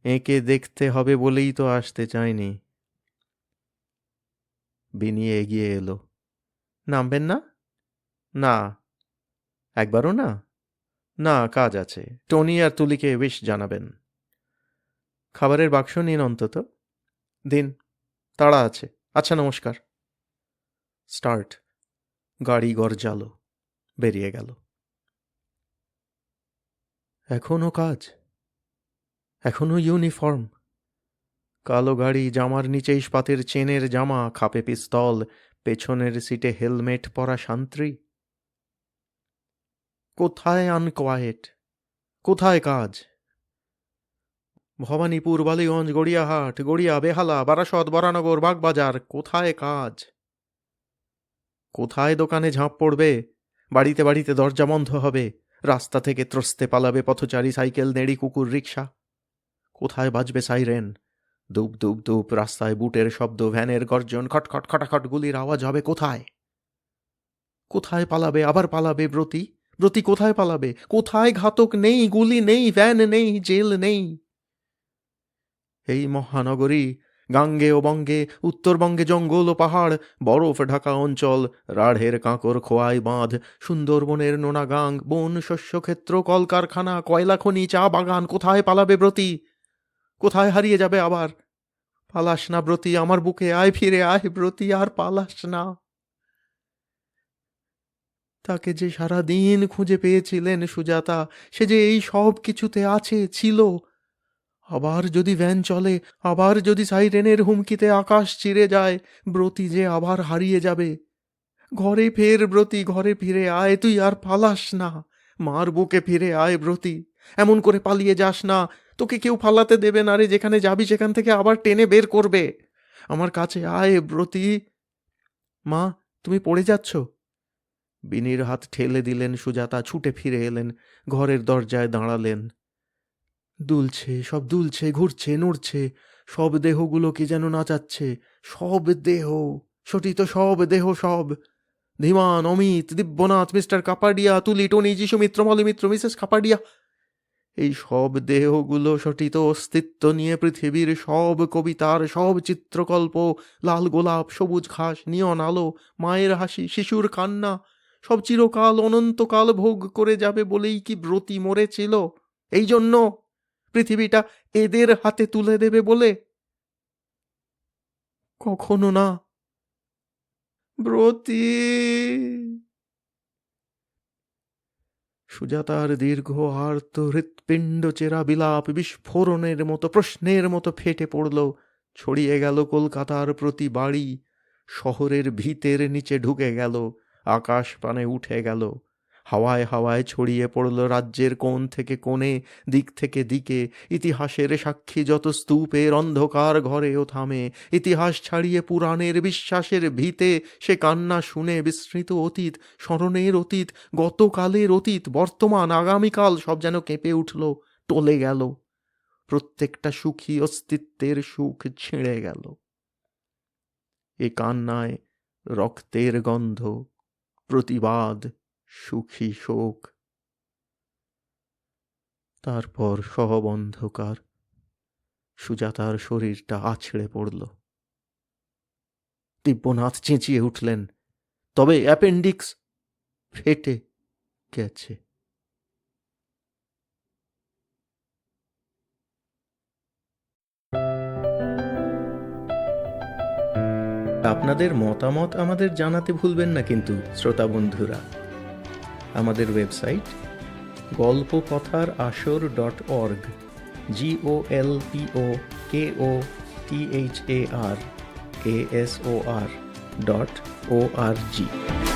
একে দেখতে হবে বলেই তো আসতে চায়নি। বিনি এগিয়ে এলো। নামবেন না? না। একবারও না? না, কাজ আছে। টনি আর তুলিকে উইশ জানাবেন। খাবারের বাক্স নিন অন্তত। দিন, তাড়া আছে। আচ্ছা, নমস্কার। স্টার্ট। গাড়ি গরজালো, বেরিয়ে গেল। এখনো কাজ, এখনো ইউনিফর্ম। কালো গাড়ি, জামার নিচে ইস্পাতের চেনের জামা, খাপে পিস্তল, পেছনের সিটে হেলমেট পরা শান্ত্রী। কোথায় আনকোয়াইট? কোথায় কাজ? ভবানীপুর, বালিগঞ্জ, গড়িয়াহাট, গড়িয়া, বেহালা, বারাসত, বরানগর, বাগবাজার, কোথায় কাজ? কোথায় দোকানে ঝাঁপ পড়বে? বাড়িতে বাড়িতে দরজা বন্ধ হবে। রাস্তা থেকে ত্রস্তে পালাবে পথচারী, সাইকেল, নেড়ি, কুকুর, রিক্সা। কোথায় বাজবে সাইরেন? দুপ দুপ দুপ রাস্তায় বুটের শব্দ, ভ্যানের গর্জন, খটখট খটাখট গুলির আওয়াজ হবে। কোথায়? কোথায় পালাবে? আবার পালাবে ব্রতী। ব্রতী কোথায় পালাবে? কোথায় ঘাতক নেই, গুলি নেই, ভ্যান নেই, জেল নেই? এই মহানগরী, গাঙ্গে ও বঙ্গে, উত্তরবঙ্গে জঙ্গল ও পাহাড়, বরফ ঢাকা অঞ্চল, রাঢ়ের কাঁকর খোয়াই বাঁধ, সুন্দরবনের নোনাগাং, বন, শস্যক্ষেত্র, কলকারখানা, কয়লা খনি, চা বাগান। কোথায় পালাবে ব্রতী? কোথায় হারিয়ে যাবে আবার? পালাস না ব্রতী, আমার বুকে আয়, ফিরে আয় ব্রতী, আর পালাস না। তাকে যে সারা দিন খুঁজে পেয়েছিলেন সুজাতা, সে যে এই সব কিছুতে আছে, ছিল। আবার যদি ভ্যান চলে, আবার যদি সাইরেনের হুমকিতে আকাশ চিরে যায়, ব্রতী যে আবার হারিয়ে যাবে। ঘরে ফের ব্রতী, ঘরে ফিরে আয়, তুই আর পালাস না। মার বুকে ফিরে আয় ব্রতী, এমন করে পালিয়ে যাস না। তোকে কেউ ফালাতে দেবে না রে, যেখানে যাবি সেখান থেকে আবার টেনে বের করবে। আমার কাছে আয় ব্রতী। মা, তুমি পড়ে যাচ্ছ। বিনির হাত ঠেলে দিলেন সুজাতা, ছুটে ফিরে এলেন, ঘরের দরজায় দাঁড়ালেন। দুলছে, সব দুলছে, ঘুরছে, নড়ছে, সব দেহগুলো কি যেন নাচাচ্ছে। সব দেহ, সঠিত সব দেহ, সব। ধীমান, অমিত, দিব্যনাথ, মিস্টার কাপাডিয়া, তুলি, টনি, যিশু মিত্র, মলি মিত্র, মিসেস কাপাডিয়া। এই সব দেহগুলো সঠিত অস্তিত্ব নিয়ে পৃথিবীর সব কবিতার, সব চিত্রকল্প, লাল গোলাপ, সবুজ ঘাস, নিয়ন আলো, মায়ের হাসি, শিশুর কান্না, সব চিরকাল অনন্তকাল ভোগ করে যাবে বলেই কি ব্রতী মরেছিল? এই জন্য পৃথিবীটা এদের হাতে তুলে দেবে বলে? কখনো না ব্রতী। সুজাতার দীর্ঘ আর্ত হৃৎপিণ্ড চেরা বিলাপ বিস্ফোরণের মতো, প্রশ্নের মতো ফেটে পড়ল, ছড়িয়ে গেল কলকাতার প্রতি বাড়ি, শহরের ভিতের নিচে ঢুকে গেল, আকাশ পানে উঠে গেল, হাওয়ায় হাওয়ায় ছড়িয়ে পড়ল রাজ্যের কোণ থেকে কোণে, দিক থেকে দিকে। ইতিহাসের সাক্ষী যত স্তূপের অন্ধকার ঘরেও থামে, ইতিহাস ছাড়িয়ে পুরাণের বিশ্বাসের ভিতে সে কান্না শুনে বিস্মৃত অতীত, স্মরণের অতীত, গতকালের অতীত, বর্তমান, আগামীকাল সব যেন কেঁপে উঠল, টলে গেল। প্রত্যেকটা সুখী অস্তিত্বের সুখ ছিঁড়ে গেল। এ কান্নায় রক্তের গন্ধ, প্রতিবাদ, সুখী শোক। তারপর সব অন্ধকার। সুজাতার শরীরটা আছড়ে পড়ল। দিব্যনাথ চেঁচিয়ে উঠলেন, তবে অ্যাপেন্ডিক্স ফেটে গেছে। আপনাদের মতামত আমাদের জানাতে ভুলবেন না কিন্তু শ্রোতা বন্ধুরা। আমাদের ওয়েবসাইট golpokotharasor.org, GOLPOKOTHARASOR.org।